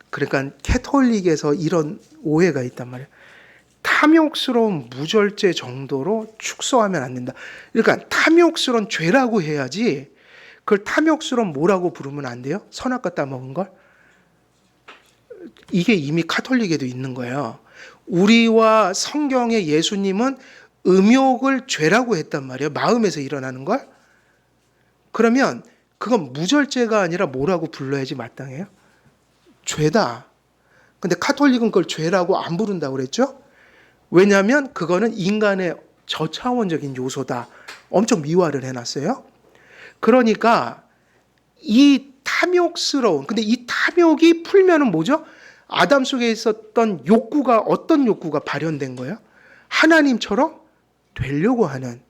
그러니까 캐톨릭에서 이런 오해가 있단 말이에요. 탐욕스러운 무절제 정도로 축소하면 안 된다. 그러니까 탐욕스러운 죄라고 해야지 그걸 탐욕스러운 뭐라고 부르면 안 돼요? 선악과 따먹은 걸? 이게 이미 카톨릭에도 있는 거예요. 우리와 성경의 예수님은 음욕을 죄라고 했단 말이에요. 마음에서 일어나는 걸. 그러면 그건 무절제가 아니라 뭐라고 불러야지 마땅해요? 죄다. 근데 카톨릭은 그걸 죄라고 안 부른다고 그랬죠? 왜냐하면 그거는 인간의 저차원적인 요소다. 엄청 미화를 해놨어요. 그러니까 이 탐욕스러운, 근데 이 탐욕이 풀면은 뭐죠? 아담 속에 있었던 욕구가, 어떤 욕구가 발현된 거예요? 하나님처럼 되려고 하는.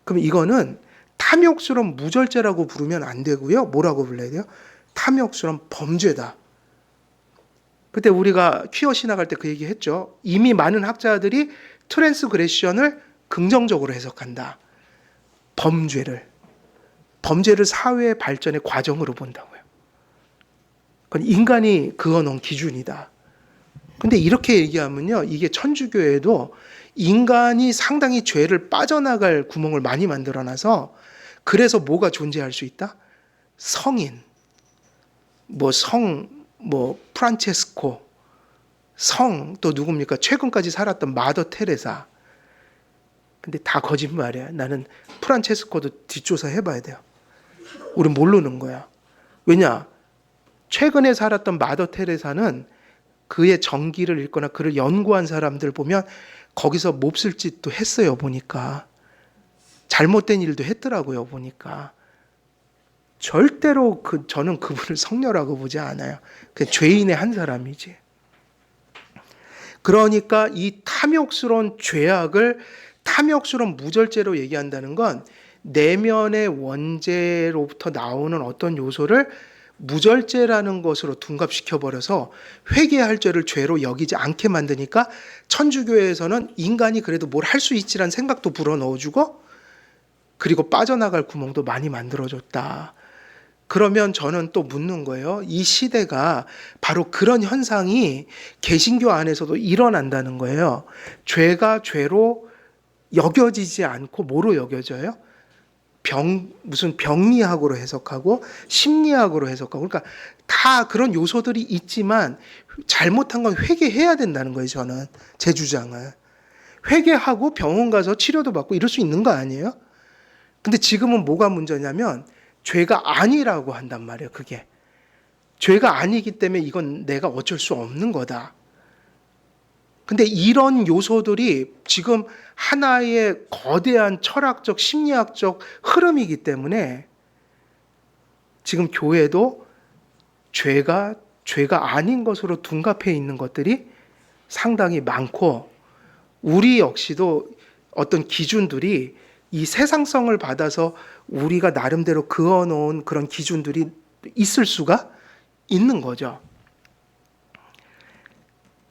그럼 이거는 탐욕스러운 무절제라고 부르면 안 되고요. 뭐라고 불러야 돼요? 탐욕스러운 범죄다. 그때 우리가 퀴어 신학할 때 그 얘기 했죠. 이미 많은 학자들이 트랜스그레션을 긍정적으로 해석한다. 범죄를 사회의 발전의 과정으로 본다고요. 그건 인간이 그어놓은 기준이다. 근데 이렇게 얘기하면요, 이게 천주교에도 인간이 상당히 죄를 빠져나갈 구멍을 많이 만들어놔서, 그래서 뭐가 존재할 수 있다? 성인, 프란체스코, 또 누굽니까? 최근까지 살았던 마더 테레사. 근데 다 거짓말이야. 나는 프란체스코도 뒷조사 해봐야 돼요. 우린 모르는 거야. 왜냐? 최근에 살았던 마더 테레사는 그의 전기를 읽거나 그를 연구한 사람들 보면 거기서 몹쓸 짓도 했어요, 보니까. 잘못된 일도 했더라고요, 보니까. 절대로 저는 그분을 성녀라고 보지 않아요. 그냥 죄인의 한 사람이지. 그러니까 이 탐욕스러운 죄악을 탐욕스러운 무절제로 얘기한다는 건 내면의 원죄로부터 나오는 어떤 요소를 무절제라는 것으로 둔갑시켜버려서 회개할 죄를 죄로 여기지 않게 만드니까 천주교에서는 인간이 그래도 뭘 할 수 있지라는 생각도 불어넣어주고, 그리고 빠져나갈 구멍도 많이 만들어줬다. 그러면 저는 또 묻는 거예요. 이 시대가 바로 그런 현상이 개신교 안에서도 일어난다는 거예요. 죄가 죄로 여겨지지 않고 뭐로 여겨져요? 무슨 병리학으로 해석하고 심리학으로 해석하고, 그러니까 다 그런 요소들이 있지만 잘못한 건 회개해야 된다는 거예요. 저는 제 주장은 회개하고 병원 가서 치료도 받고 이럴 수 있는 거 아니에요? 근데 지금은 뭐가 문제냐면 죄가 아니라고 한단 말이에요. 그게 죄가 아니기 때문에 이건 내가 어쩔 수 없는 거다. 근데 이런 요소들이 지금 하나의 거대한 철학적, 심리학적 흐름이기 때문에 지금 교회도 죄가 아닌 것으로 둔갑해 있는 것들이 상당히 많고, 우리 역시도 어떤 기준들이 이 세상성을 받아서 우리가 나름대로 그어놓은 그런 기준들이 있을 수가 있는 거죠.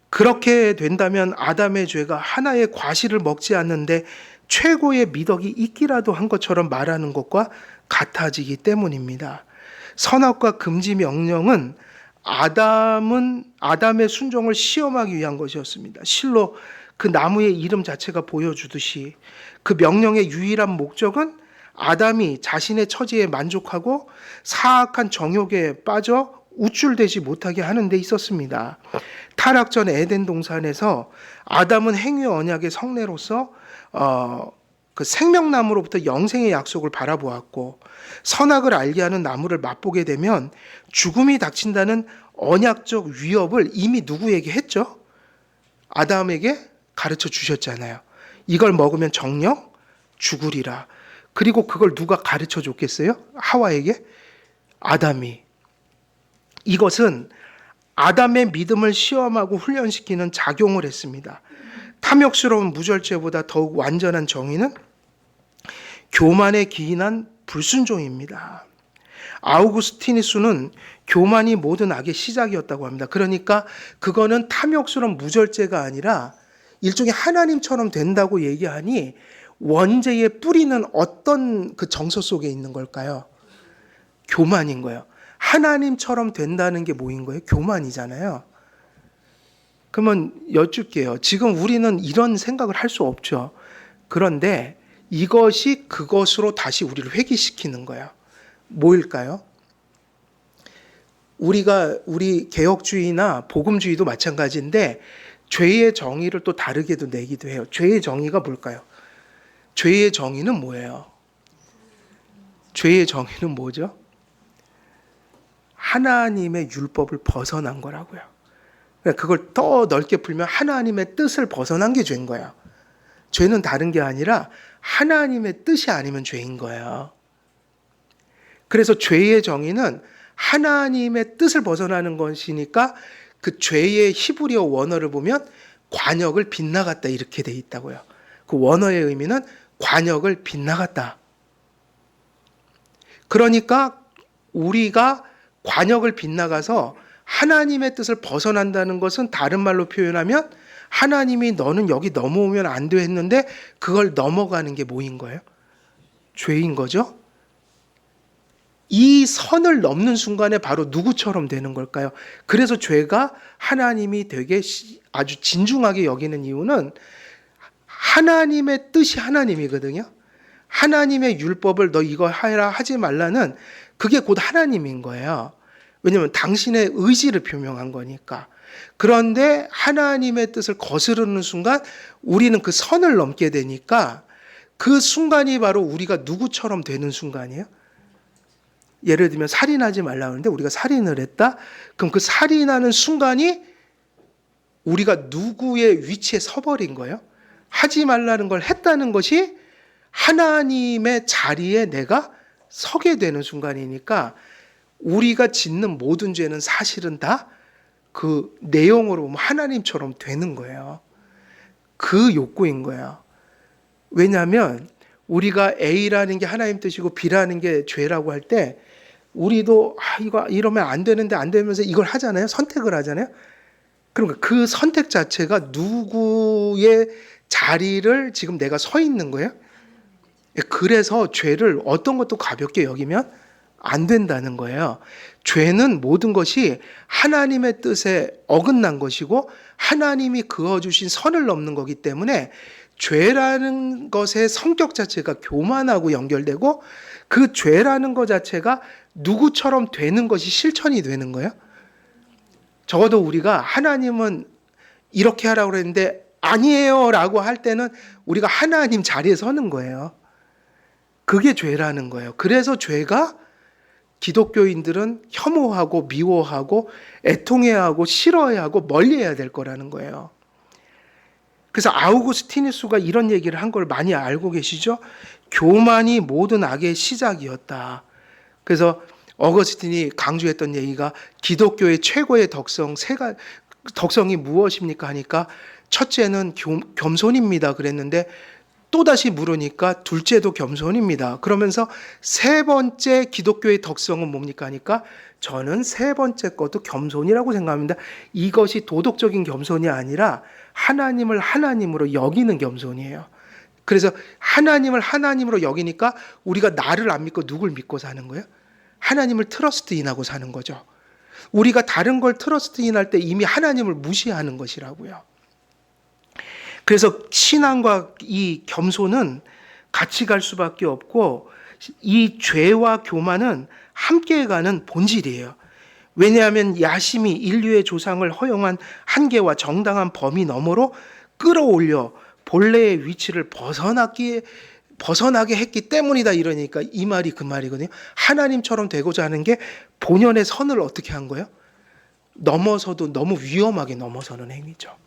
그렇게 된다면 아담의 죄가 하나의 과실을 먹지 않는데 최고의 미덕이 있기라도 한 것처럼 말하는 것과 같아지기 때문입니다. 선악과 금지 명령은 아담의 순종을 시험하기 위한 것이었습니다. 실로 그 나무의 이름 자체가 보여주듯이 그 명령의 유일한 목적은 아담이 자신의 처지에 만족하고 사악한 정욕에 빠져 우쭐대지 못하게 하는 데 있었습니다. 타락 전 에덴 동산에서 아담은 행위 언약의 성례로서 그 생명나무로부터 영생의 약속을 바라보았고, 선악을 알게 하는 나무를 맛보게 되면 죽음이 닥친다는 언약적 위협을 이미 누구에게 했죠? 아담에게 가르쳐 주셨잖아요. 이걸 먹으면 정녕 죽으리라. 그리고 그걸 누가 가르쳐 줬겠어요? 하와에게? 아담이. 이것은 아담의 믿음을 시험하고 훈련시키는 작용을 했습니다. 탐욕스러운 무절제보다 더욱 완전한 정의는 교만에 기인한 불순종입니다. 아우구스티누스는 교만이 모든 악의 시작이었다고 합니다. 그러니까 그거는 탐욕스러운 무절제가 아니라 일종의 하나님처럼 된다고 얘기하니 원죄의 뿌리는 어떤 그 정서 속에 있는 걸까요? 교만인 거예요. 하나님처럼 된다는 게 뭐인 거예요? 교만이잖아요. 그러면 여쭐게요. 지금 우리는 이런 생각을 할 수 없죠. 그런데 이것이 그것으로 다시 우리를 회귀시키는 거예요. 뭐일까요? 우리 개혁주의나 복음주의도 마찬가지인데 죄의 정의를 또 다르게도 내기도 해요. 죄의 정의가 뭘까요? 죄의 정의는 뭐예요? 죄의 정의는 뭐죠? 하나님의 율법을 벗어난 거라고요. 그걸 더 넓게 풀면 하나님의 뜻을 벗어난 게 죄인 거예요. 죄는 다른 게 아니라 하나님의 뜻이 아니면 죄인 거예요. 그래서 죄의 정의는 하나님의 뜻을 벗어나는 것이니까 그 죄의 히브리어 원어를 보면 관역을 빗나갔다 이렇게 돼 있다고요. 그 원어의 의미는 관역을 빗나갔다. 그러니까 우리가 관역을 빗나가서 하나님의 뜻을 벗어난다는 것은 다른 말로 표현하면 하나님이 너는 여기 넘어오면 안 돼 했는데 그걸 넘어가는 게 뭐인 거예요? 죄인 거죠? 이 선을 넘는 순간에 바로 누구처럼 되는 걸까요? 그래서 죄가 하나님이 되게 아주 진중하게 여기는 이유는 하나님의 뜻이 하나님이거든요. 하나님의 율법을 너 이거 하라 하지 말라는 그게 곧 하나님인 거예요. 왜냐하면 당신의 의지를 표명한 거니까. 그런데 하나님의 뜻을 거스르는 순간 우리는 그 선을 넘게 되니까 그 순간이 바로 우리가 누구처럼 되는 순간이에요. 예를 들면 살인하지 말라고 하는데 우리가 살인을 했다? 그럼 그 살인하는 순간이 우리가 누구의 위치에 서버린 거예요. 하지 말라는 걸 했다는 것이 하나님의 자리에 내가 서게 되는 순간이니까 우리가 짓는 모든 죄는 사실은 다 그 내용으로 보면 하나님처럼 되는 거예요. 그 욕구인 거예요. 왜냐하면 우리가 A라는 게 하나님 뜻이고 B라는 게 죄라고 할 때 우리도 이거 이러면 안 되는데 안 되면서 이걸 하잖아요. 선택을 하잖아요. 그러니까 그 선택 자체가 누구의 자리를 지금 내가 서 있는 거예요. 그래서 죄를 어떤 것도 가볍게 여기면 안 된다는 거예요. 죄는 모든 것이 하나님의 뜻에 어긋난 것이고 하나님이 그어주신 선을 넘는 거기 때문에 죄라는 것의 성격 자체가 교만하고 연결되고 그 죄라는 것 자체가 누구처럼 되는 것이 실천이 되는 거예요. 적어도 우리가 하나님은 이렇게 하라고 그랬는데 아니에요 라고 할 때는 우리가 하나님 자리에 서는 거예요. 그게 죄라는 거예요. 그래서 죄가 기독교인들은 혐오하고 미워하고 애통해하고 싫어해하고 멀리해야 될 거라는 거예요. 그래서 아우구스티누스가 이런 얘기를 한 걸 많이 알고 계시죠? 교만이 모든 악의 시작이었다. 그래서 어거스틴이 강조했던 얘기가 기독교의 최고의 덕성이 무엇입니까 하니까 첫째는 겸손입니다 그랬는데 또다시 물으니까 둘째도 겸손입니다. 그러면서 세 번째 기독교의 덕성은 뭡니까 하니까 저는 세 번째 것도 겸손이라고 생각합니다. 이것이 도덕적인 겸손이 아니라 하나님을 하나님으로 여기는 겸손이에요. 그래서 하나님을 하나님으로 여기니까 우리가 나를 안 믿고 누굴 믿고 사는 거예요? 하나님을 트러스트인하고 사는 거죠. 우리가 다른 걸 트러스트인할 때 이미 하나님을 무시하는 것이라고요. 그래서 신앙과 이 겸손은 같이 갈 수밖에 없고 이 죄와 교만은 함께 가는 본질이에요. 왜냐하면 야심이 인류의 조상을 허용한 한계와 정당한 범위 너머로 끌어올려 본래의 위치를 벗어나게 했기 때문이다 이러니까 이 말이 그 말이거든요. 하나님처럼 되고자 하는 게 본연의 선을 어떻게 한 거예요? 넘어서도 너무 위험하게 넘어서는 행위죠.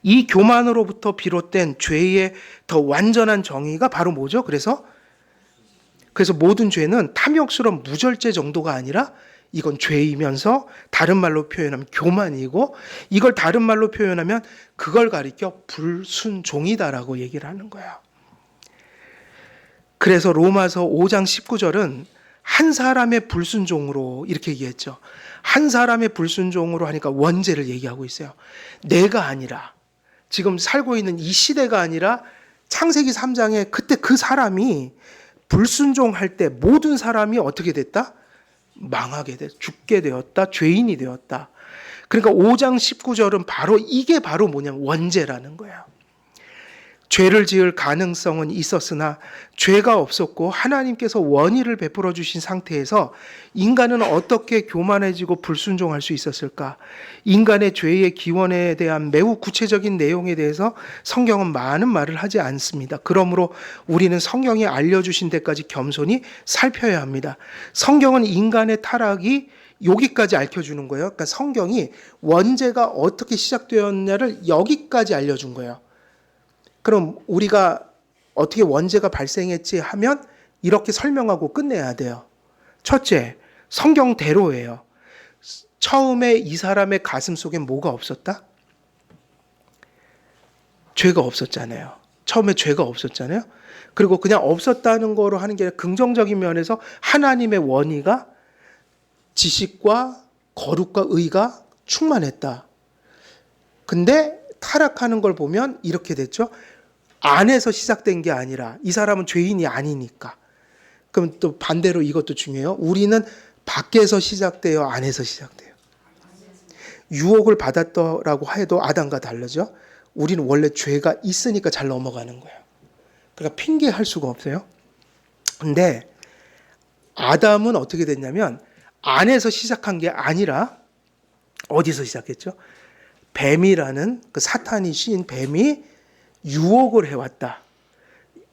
이 교만으로부터 비롯된 죄의 더 완전한 정의가 바로 뭐죠? 그래서 모든 죄는 탐욕스러운 무절제 정도가 아니라 이건 죄이면서 다른 말로 표현하면 교만이고 이걸 다른 말로 표현하면 그걸 가리켜 불순종이다라고 얘기를 하는 거예요. 그래서 로마서 5장 19절은 한 사람의 불순종으로 이렇게 얘기했죠. 한 사람의 불순종으로 하니까 원죄를 얘기하고 있어요. 내가 아니라 지금 살고 있는 이 시대가 아니라 창세기 3장에 그때 그 사람이 불순종할 때 모든 사람이 어떻게 됐다? 망하게 됐다. 죽게 되었다. 죄인이 되었다. 그러니까 5장 19절은 이게 바로 뭐냐면 원죄라는 거예요. 죄를 지을 가능성은 있었으나 죄가 없었고 하나님께서 원의를 베풀어 주신 상태에서 인간은 어떻게 교만해지고 불순종할 수 있었을까? 인간의 죄의 기원에 대한 매우 구체적인 내용에 대해서 성경은 많은 말을 하지 않습니다. 그러므로 우리는 성경이 알려주신 데까지 겸손히 살펴야 합니다. 성경은 인간의 타락이 여기까지 알려주는 거예요. 그러니까 성경이 원죄가 어떻게 시작되었냐를 여기까지 알려준 거예요. 그럼 우리가 어떻게 원죄가 발생했지 하면 이렇게 설명하고 끝내야 돼요. 첫째, 성경대로예요. 처음에 이 사람의 가슴 속에 뭐가 없었다? 죄가 없었잖아요. 처음에 죄가 없었잖아요. 그리고 그냥 없었다는 거로 하는 게 아니라 긍정적인 면에서 하나님의 원의가 지식과 거룩과 의가 충만했다. 근데 타락하는 걸 보면 이렇게 됐죠. 안에서 시작된 게 아니라 이 사람은 죄인이 아니니까. 그럼 또 반대로 이것도 중요해요. 우리는 밖에서 시작돼요, 안에서 시작돼요. 유혹을 받았더라고 해도 아담과 다르죠. 우리는 원래 죄가 있으니까 잘 넘어가는 거예요. 그러니까 핑계할 수가 없어요. 근데 아담은 어떻게 됐냐면 안에서 시작한 게 아니라 어디서 시작했죠? 뱀이라는 그 사탄이 씌인 뱀이 유혹을 해왔다.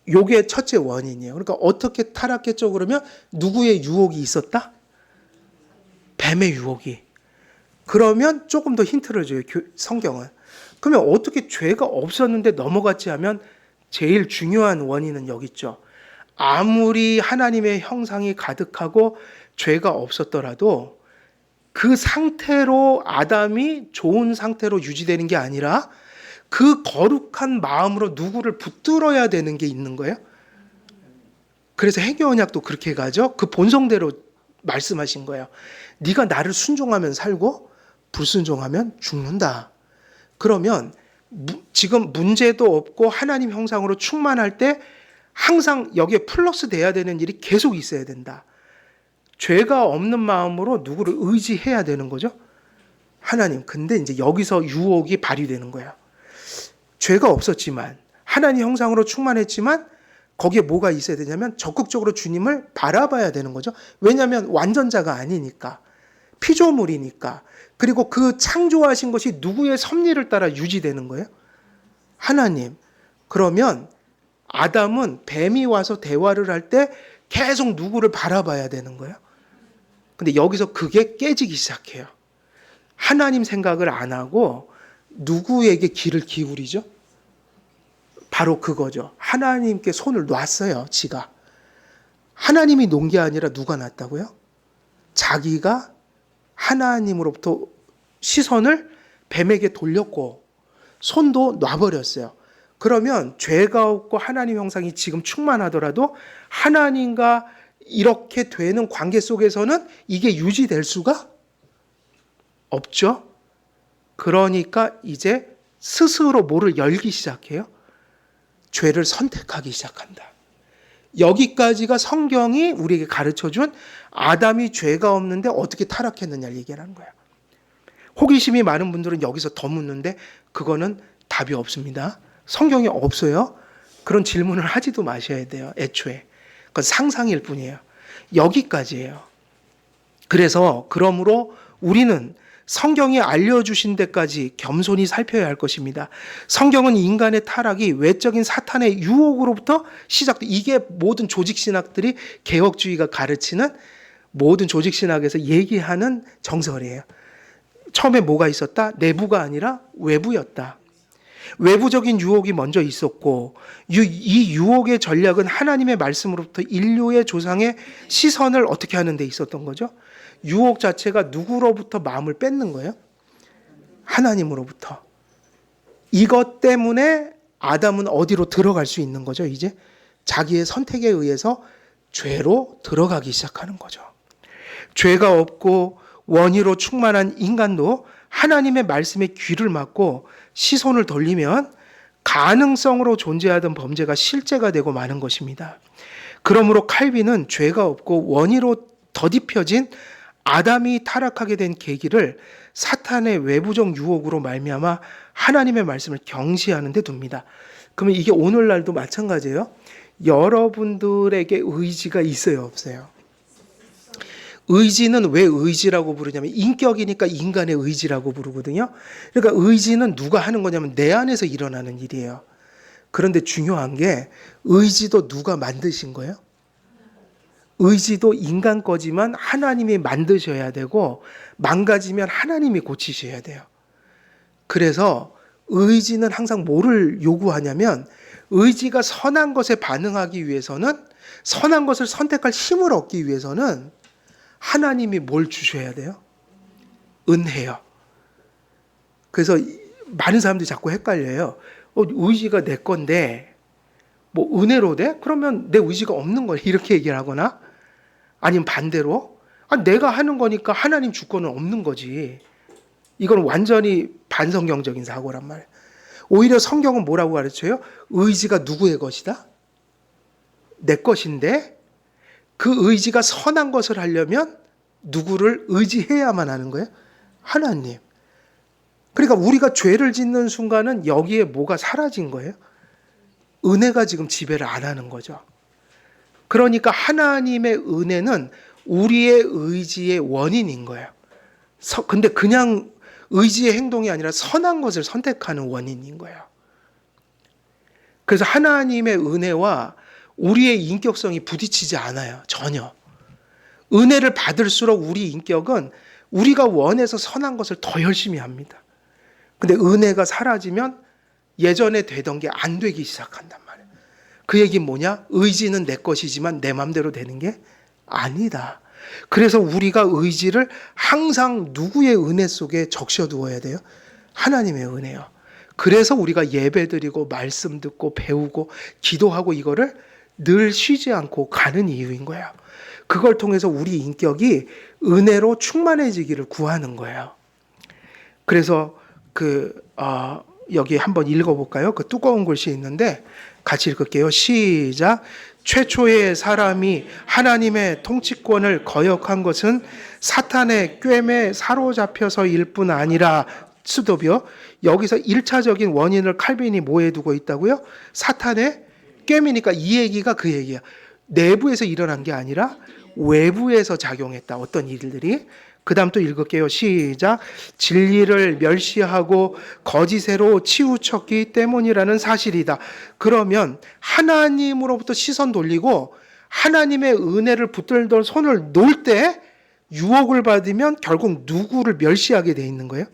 요게 첫째 원인이에요. 그러니까 어떻게 타락했죠? 그러면 누구의 유혹이 있었다? 뱀의 유혹이. 그러면 조금 더 힌트를 줘요. 성경은. 그러면 어떻게 죄가 없었는데 넘어갔지 하면 제일 중요한 원인은 여기 있죠. 아무리 하나님의 형상이 가득하고 죄가 없었더라도 그 상태로 아담이 좋은 상태로 유지되는 게 아니라 그 거룩한 마음으로 누구를 붙들어야 되는 게 있는 거예요. 그래서 해교언약도 그렇게 가죠. 그 본성대로 말씀하신 거예요. 네가 나를 순종하면 살고 불순종하면 죽는다. 그러면 지금 문제도 없고 하나님 형상으로 충만할 때 항상 여기에 플러스 돼야 되는 일이 계속 있어야 된다. 죄가 없는 마음으로 누구를 의지해야 되는 거죠. 하나님. 근데 이제 여기서 유혹이 발휘되는 거예요. 죄가 없었지만 하나님 형상으로 충만했지만 거기에 뭐가 있어야 되냐면 적극적으로 주님을 바라봐야 되는 거죠. 왜냐하면 완전자가 아니니까. 피조물이니까. 그리고 그 창조하신 것이 누구의 섭리를 따라 유지되는 거예요? 하나님. 그러면 아담은 뱀이 와서 대화를 할 때 계속 누구를 바라봐야 되는 거예요? 근데 여기서 그게 깨지기 시작해요. 하나님 생각을 안 하고 누구에게 귀를 기울이죠? 바로 그거죠. 하나님께 손을 놨어요, 지가. 하나님이 놓은 게 아니라 누가 놨다고요? 자기가 하나님으로부터 시선을 뱀에게 돌렸고 손도 놔버렸어요. 그러면 죄가 없고 하나님 형상이 지금 충만하더라도 하나님과 이렇게 되는 관계 속에서는 이게 유지될 수가 없죠. 그러니까 이제 스스로 뭐를 열기 시작해요? 죄를 선택하기 시작한다. 여기까지가 성경이 우리에게 가르쳐준 아담이 죄가 없는데 어떻게 타락했느냐를 얘기하는 거야. 호기심이 많은 분들은 여기서 더 묻는데 그거는 답이 없습니다. 성경이 없어요. 그런 질문을 하지도 마셔야 돼요. 애초에. 그건 상상일 뿐이에요. 여기까지예요. 그래서 그러므로 우리는 성경이 알려주신 데까지 겸손히 살펴야 할 것입니다. 성경은 인간의 타락이 외적인 사탄의 유혹으로부터 시작돼. 이게 모든 조직신학들이 개혁주의가 가르치는 모든 조직신학에서 얘기하는 정설이에요. 처음에 뭐가 있었다? 내부가 아니라 외부였다. 외부적인 유혹이 먼저 있었고 이 유혹의 전략은 하나님의 말씀으로부터 인류의 조상의 시선을 어떻게 하는 데 있었던 거죠? 유혹 자체가 누구로부터 마음을 뺏는 거예요? 하나님으로부터. 이것 때문에 아담은 어디로 들어갈 수 있는 거죠? 이제 자기의 선택에 의해서 죄로 들어가기 시작하는 거죠. 죄가 없고 원의로 충만한 인간도 하나님의 말씀에 귀를 막고 시선을 돌리면 가능성으로 존재하던 범죄가 실제가 되고 마는 것입니다. 그러므로 칼빈은 죄가 없고 원의로 더딥혀진 아담이 타락하게 된 계기를 사탄의 외부적 유혹으로 말미암아 하나님의 말씀을 경시하는 데 둡니다. 그러면 이게 오늘날도 마찬가지예요. 여러분들에게 의지가 있어요, 없어요? 의지는 왜 의지라고 부르냐면 인격이니까 인간의 의지라고 부르거든요. 그러니까 의지는 누가 하는 거냐면 내 안에서 일어나는 일이에요. 그런데 중요한 게 의지도 누가 만드신 거예요? 의지도 인간 거지만 하나님이 만드셔야 되고 망가지면 하나님이 고치셔야 돼요. 그래서 의지는 항상 뭐를 요구하냐면 의지가 선한 것에 반응하기 위해서는 선한 것을 선택할 힘을 얻기 위해서는 하나님이 뭘 주셔야 돼요? 은혜요. 그래서 많은 사람들이 자꾸 헷갈려요. 의지가 내 건데 뭐 은혜로 돼? 그러면 내 의지가 없는 거야. 이렇게 얘기를 하거나 아니면 반대로 내가 하는 거니까 하나님 주권은 없는 거지. 이건 완전히 반성경적인 사고란 말이에요. 오히려 성경은 뭐라고 가르쳐요? 의지가 누구의 것이다? 내 것인데 그 의지가 선한 것을 하려면 누구를 의지해야만 하는 거예요? 하나님. 그러니까 우리가 죄를 짓는 순간은 여기에 뭐가 사라진 거예요? 은혜가 지금 지배를 안 하는 거죠. 그러니까 하나님의 은혜는 우리의 의지의 원인인 거예요. 근데 그냥 의지의 행동이 아니라 선한 것을 선택하는 원인인 거예요. 그래서 하나님의 은혜와 우리의 인격성이 부딪히지 않아요. 전혀. 은혜를 받을수록 우리 인격은 우리가 원해서 선한 것을 더 열심히 합니다. 근데 은혜가 사라지면 예전에 되던 게 안 되기 시작한단 말이에요. 그 얘기는 뭐냐? 의지는 내 것이지만 내 맘대로 되는 게 아니다. 그래서 우리가 의지를 항상 누구의 은혜 속에 적셔두어야 돼요? 하나님의 은혜요. 그래서 우리가 예배드리고 말씀 듣고 배우고 기도하고 이거를 늘 쉬지 않고 가는 이유인 거예요. 그걸 통해서 우리 인격이 은혜로 충만해지기를 구하는 거예요. 그래서 여기 한번 읽어볼까요? 그 두꺼운 글씨 있는데 같이 읽을게요. 시작. 최초의 사람이 하나님의 통치권을 거역한 것은 사탄의 꿰매에 사로잡혀서일 뿐 아니라 수도비요. 여기서 1차적인 원인을 칼빈이 뭐에 두고 있다고요? 사탄의 꿰매니까 이 얘기가 그 얘기야. 내부에서 일어난 게 아니라 외부에서 작용했다. 어떤 일들이. 그 다음 또 읽을게요. 시작. 진리를 멸시하고 거짓으로 치우쳤기 때문이라는 사실이다. 그러면 하나님으로부터 시선 돌리고 하나님의 은혜를 붙들던 손을 놓을 때 유혹을 받으면 결국 누구를 멸시하게 돼 있는 거예요?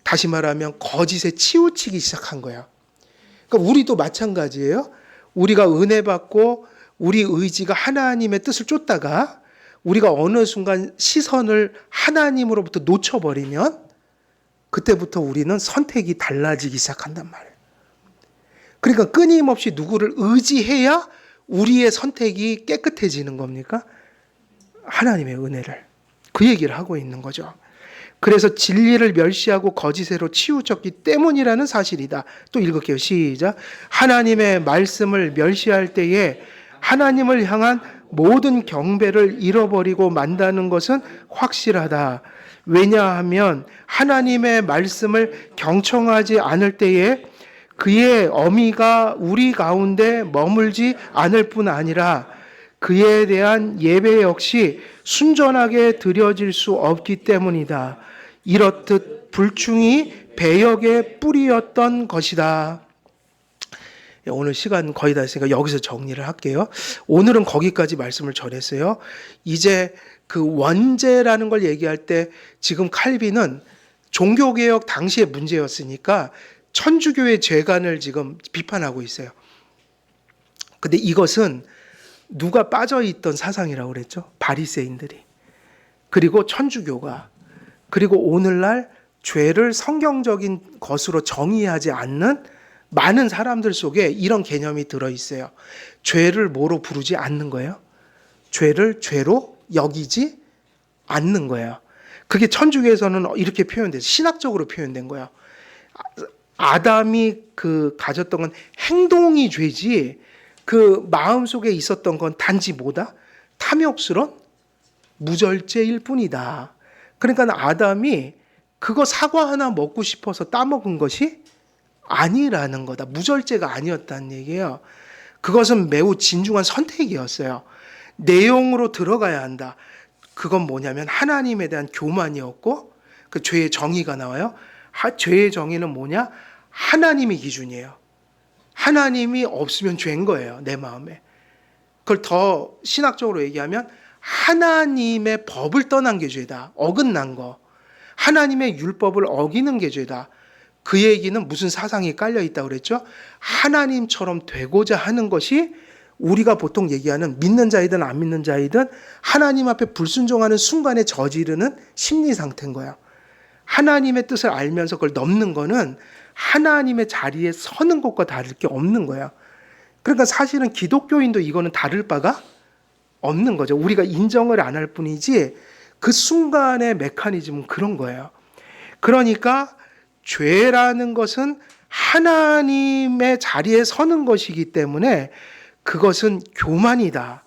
다시 말하면 거짓에 치우치기 시작한 거예요. 그러니까 우리도 마찬가지예요. 우리가 은혜 받고 우리 의지가 하나님의 뜻을 쫓다가 우리가 어느 순간 시선을 하나님으로부터 놓쳐버리면 그때부터 우리는 선택이 달라지기 시작한단 말이에요. 그러니까 끊임없이 누구를 의지해야 우리의 선택이 깨끗해지는 겁니까? 하나님의 은혜를. 그 얘기를 하고 있는 거죠. 그래서 진리를 멸시하고 거짓으로 치우쳤기 때문이라는 사실이다. 또 읽을게요. 시작. 하나님의 말씀을 멸시할 때에 하나님을 향한 모든 경배를 잃어버리고 만다는 것은 확실하다. 왜냐하면 하나님의 말씀을 경청하지 않을 때에 그의 어미가 우리 가운데 머물지 않을 뿐 아니라 그에 대한 예배 역시 순전하게 드려질 수 없기 때문이다. 이렇듯 불충이 배역의 뿌리였던 것이다. 오늘 시간 거의 다 했으니까 여기서 정리를 할게요. 오늘은 거기까지 말씀을 전했어요. 이제 그 원죄라는 걸 얘기할 때 지금 칼빈은 종교개혁 당시의 문제였으니까 천주교의 죄관을 지금 비판하고 있어요. 근데 이것은 누가 빠져있던 사상이라고 그랬죠? 바리새인들이. 그리고 천주교가. 그리고 오늘날 죄를 성경적인 것으로 정의하지 않는 많은 사람들 속에 이런 개념이 들어있어요. 죄를 뭐로 부르지 않는 거예요? 죄를 죄로 여기지 않는 거예요. 그게 천주교에서는 이렇게 표현돼요. 신학적으로 표현된 거예요. 아담이 가졌던 건 행동이 죄지 그 마음 속에 있었던 건 단지 뭐다? 탐욕스러운 무절제일 뿐이다. 그러니까 아담이 그거 사과 하나 먹고 싶어서 따먹은 것이 아니라는 거다. 무절제가 아니었다는 얘기예요. 그것은 매우 진중한 선택이었어요. 내용으로 들어가야 한다. 그건 뭐냐면 하나님에 대한 교만이었고 그 죄의 정의가 나와요. 죄의 정의는 뭐냐? 하나님이 기준이에요. 하나님이 없으면 죄인 거예요. 내 마음에. 그걸 더 신학적으로 얘기하면 하나님의 법을 떠난 게 죄다. 어긋난 거. 하나님의 율법을 어기는 게 죄다. 그 얘기는 무슨 사상이 깔려있다고 그랬죠? 하나님처럼 되고자 하는 것이 우리가 보통 얘기하는 믿는 자이든 안 믿는 자이든 하나님 앞에 불순종하는 순간에 저지르는 심리 상태인 거예요. 하나님의 뜻을 알면서 그걸 넘는 거는 하나님의 자리에 서는 것과 다를 게 없는 거예요. 그러니까 사실은 기독교인도 이거는 다를 바가 없는 거죠. 우리가 인정을 안 할 뿐이지 그 순간의 메커니즘은 그런 거예요. 그러니까 죄라는 것은 하나님의 자리에 서는 것이기 때문에 그것은 교만이다.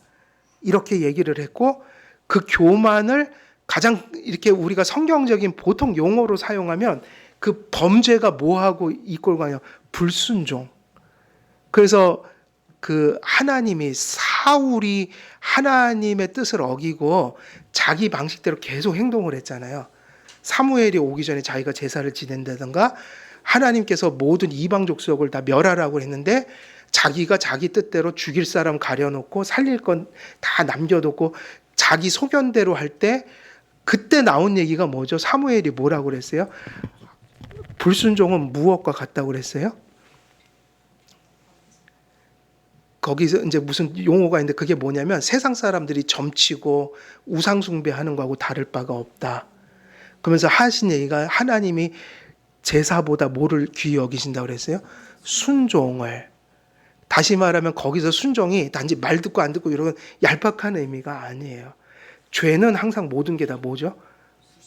이렇게 얘기를 했고 그 교만을 가장 이렇게 우리가 성경적인 보통 용어로 사용하면 그 범죄가 뭐하고 이꼴 가냐? 불순종. 그래서 그 하나님이 사울이 하나님의 뜻을 어기고 자기 방식대로 계속 행동을 했잖아요. 사무엘이 오기 전에 자기가 제사를 지낸다든가 하나님께서 모든 이방 족속을 다 멸하라고 했는데 자기가 자기 뜻대로 죽일 사람 가려놓고 살릴 건 다 남겨놓고 자기 소견대로 할 때 그때 나온 얘기가 뭐죠? 사무엘이 뭐라고 그랬어요? 불순종은 무엇과 같다고 그랬어요? 거기서 이제 무슨 용어가 있는데 그게 뭐냐면 세상 사람들이 점치고 우상 숭배하는 거하고 다를 바가 없다. 그러면서 하신 얘기가 하나님이 제사보다 뭐를 귀히 여기신다고 그랬어요? 순종을. 다시 말하면 거기서 순종이 단지 말 듣고 안 듣고 이런 얄팍한 의미가 아니에요. 죄는 항상 모든 게 다 뭐죠?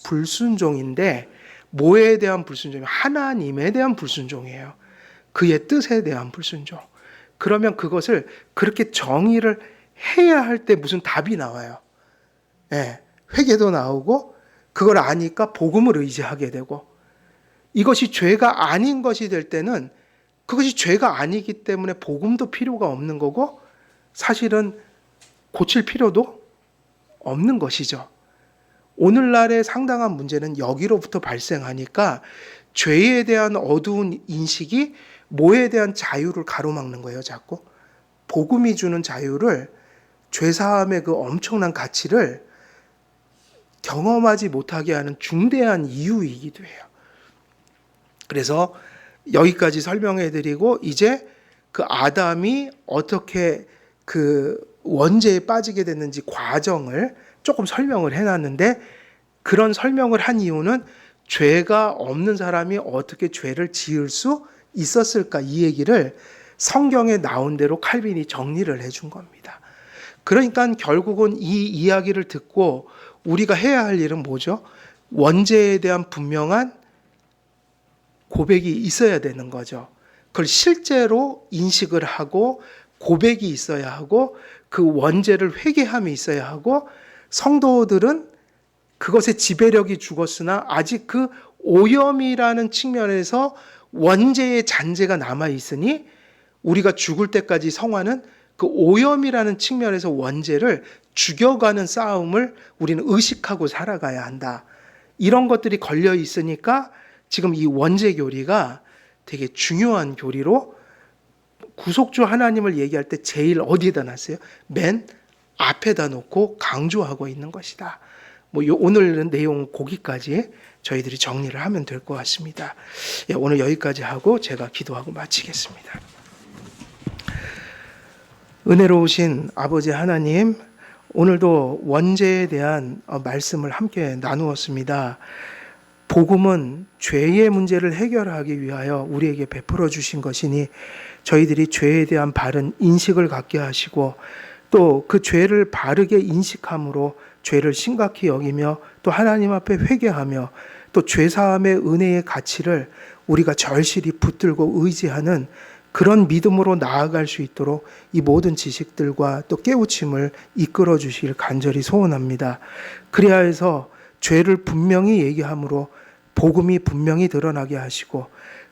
불순종인데 뭐에 대한 불순종이에요? 하나님에 대한 불순종이에요. 그의 뜻에 대한 불순종. 그러면 그것을 그렇게 정의를 해야 할 때 무슨 답이 나와요. 예, 회개도 나오고 그걸 아니까 복음을 의지하게 되고 이것이 죄가 아닌 것이 될 때는 그것이 죄가 아니기 때문에 복음도 필요가 없는 거고 사실은 고칠 필요도 없는 것이죠. 오늘날의 상당한 문제는 여기로부터 발생하니까 죄에 대한 어두운 인식이 뭐에 대한 자유를 가로막는 거예요, 자꾸. 복음이 주는 자유를 죄사함의 그 엄청난 가치를 경험하지 못하게 하는 중대한 이유이기도 해요. 그래서 여기까지 설명해 드리고 이제 그 아담이 어떻게 그 원죄에 빠지게 됐는지 과정을 조금 설명을 해놨는데 그런 설명을 한 이유는 죄가 없는 사람이 어떻게 죄를 지을 수 있었을까 이 얘기를 성경에 나온 대로 칼빈이 정리를 해준 겁니다. 그러니까 결국은 이 이야기를 듣고 우리가 해야 할 일은 뭐죠? 원죄에 대한 분명한 고백이 있어야 되는 거죠. 그걸 실제로 인식을 하고 고백이 있어야 하고 그 원죄를 회개함이 있어야 하고 성도들은 그것의 지배력이 죽었으나 아직 그 오염이라는 측면에서 원죄의 잔재가 남아 있으니 우리가 죽을 때까지 성화는 그 오염이라는 측면에서 원죄를 죽여가는 싸움을 우리는 의식하고 살아가야 한다. 이런 것들이 걸려 있으니까 지금 이 원죄 교리가 되게 중요한 교리로 구속주 하나님을 얘기할 때 제일 어디에다 놨어요? 맨 앞에다 놓고 강조하고 있는 것이다. 오늘 내용 거기까지 저희들이 정리를 하면 될 것 같습니다. 오늘 여기까지 하고 제가 기도하고 마치겠습니다. 은혜로우신 아버지 하나님, 오늘도 원죄에 대한 말씀을 함께 나누었습니다. 복음은 죄의 문제를 해결하기 위하여 우리에게 베풀어 주신 것이니 저희들이 죄에 대한 바른 인식을 갖게 하시고 또 그 죄를 바르게 인식함으로 죄를 심각히 여기며 또 하나님 앞에 회개하며 또 죄사함의 은혜의 가치를 우리가 절실히 붙들고 의지하는 그런 믿음으로 나아갈 수 있도록 이 모든 지식들과 또 깨우침을 이끌어 주실 간절히 소원합니다. 그래야 해서 죄를 분명히 얘기함으로 복음이 분명히 드러나게 하시고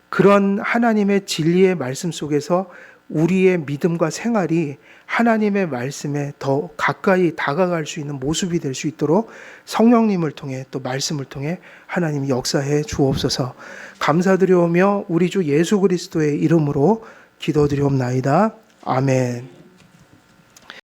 그런 하나님의 진리의 말씀 속에서 우리의 믿음과 생활이 하나님의 말씀에 더 가까이 다가갈 수 있는 모습이 될 수 있도록 성령님을 통해 또 말씀을 통해 하나님이 역사해 주옵소서. 감사드리오며 우리 주 예수 그리스도의 이름으로 기도드리옵나이다. 아멘.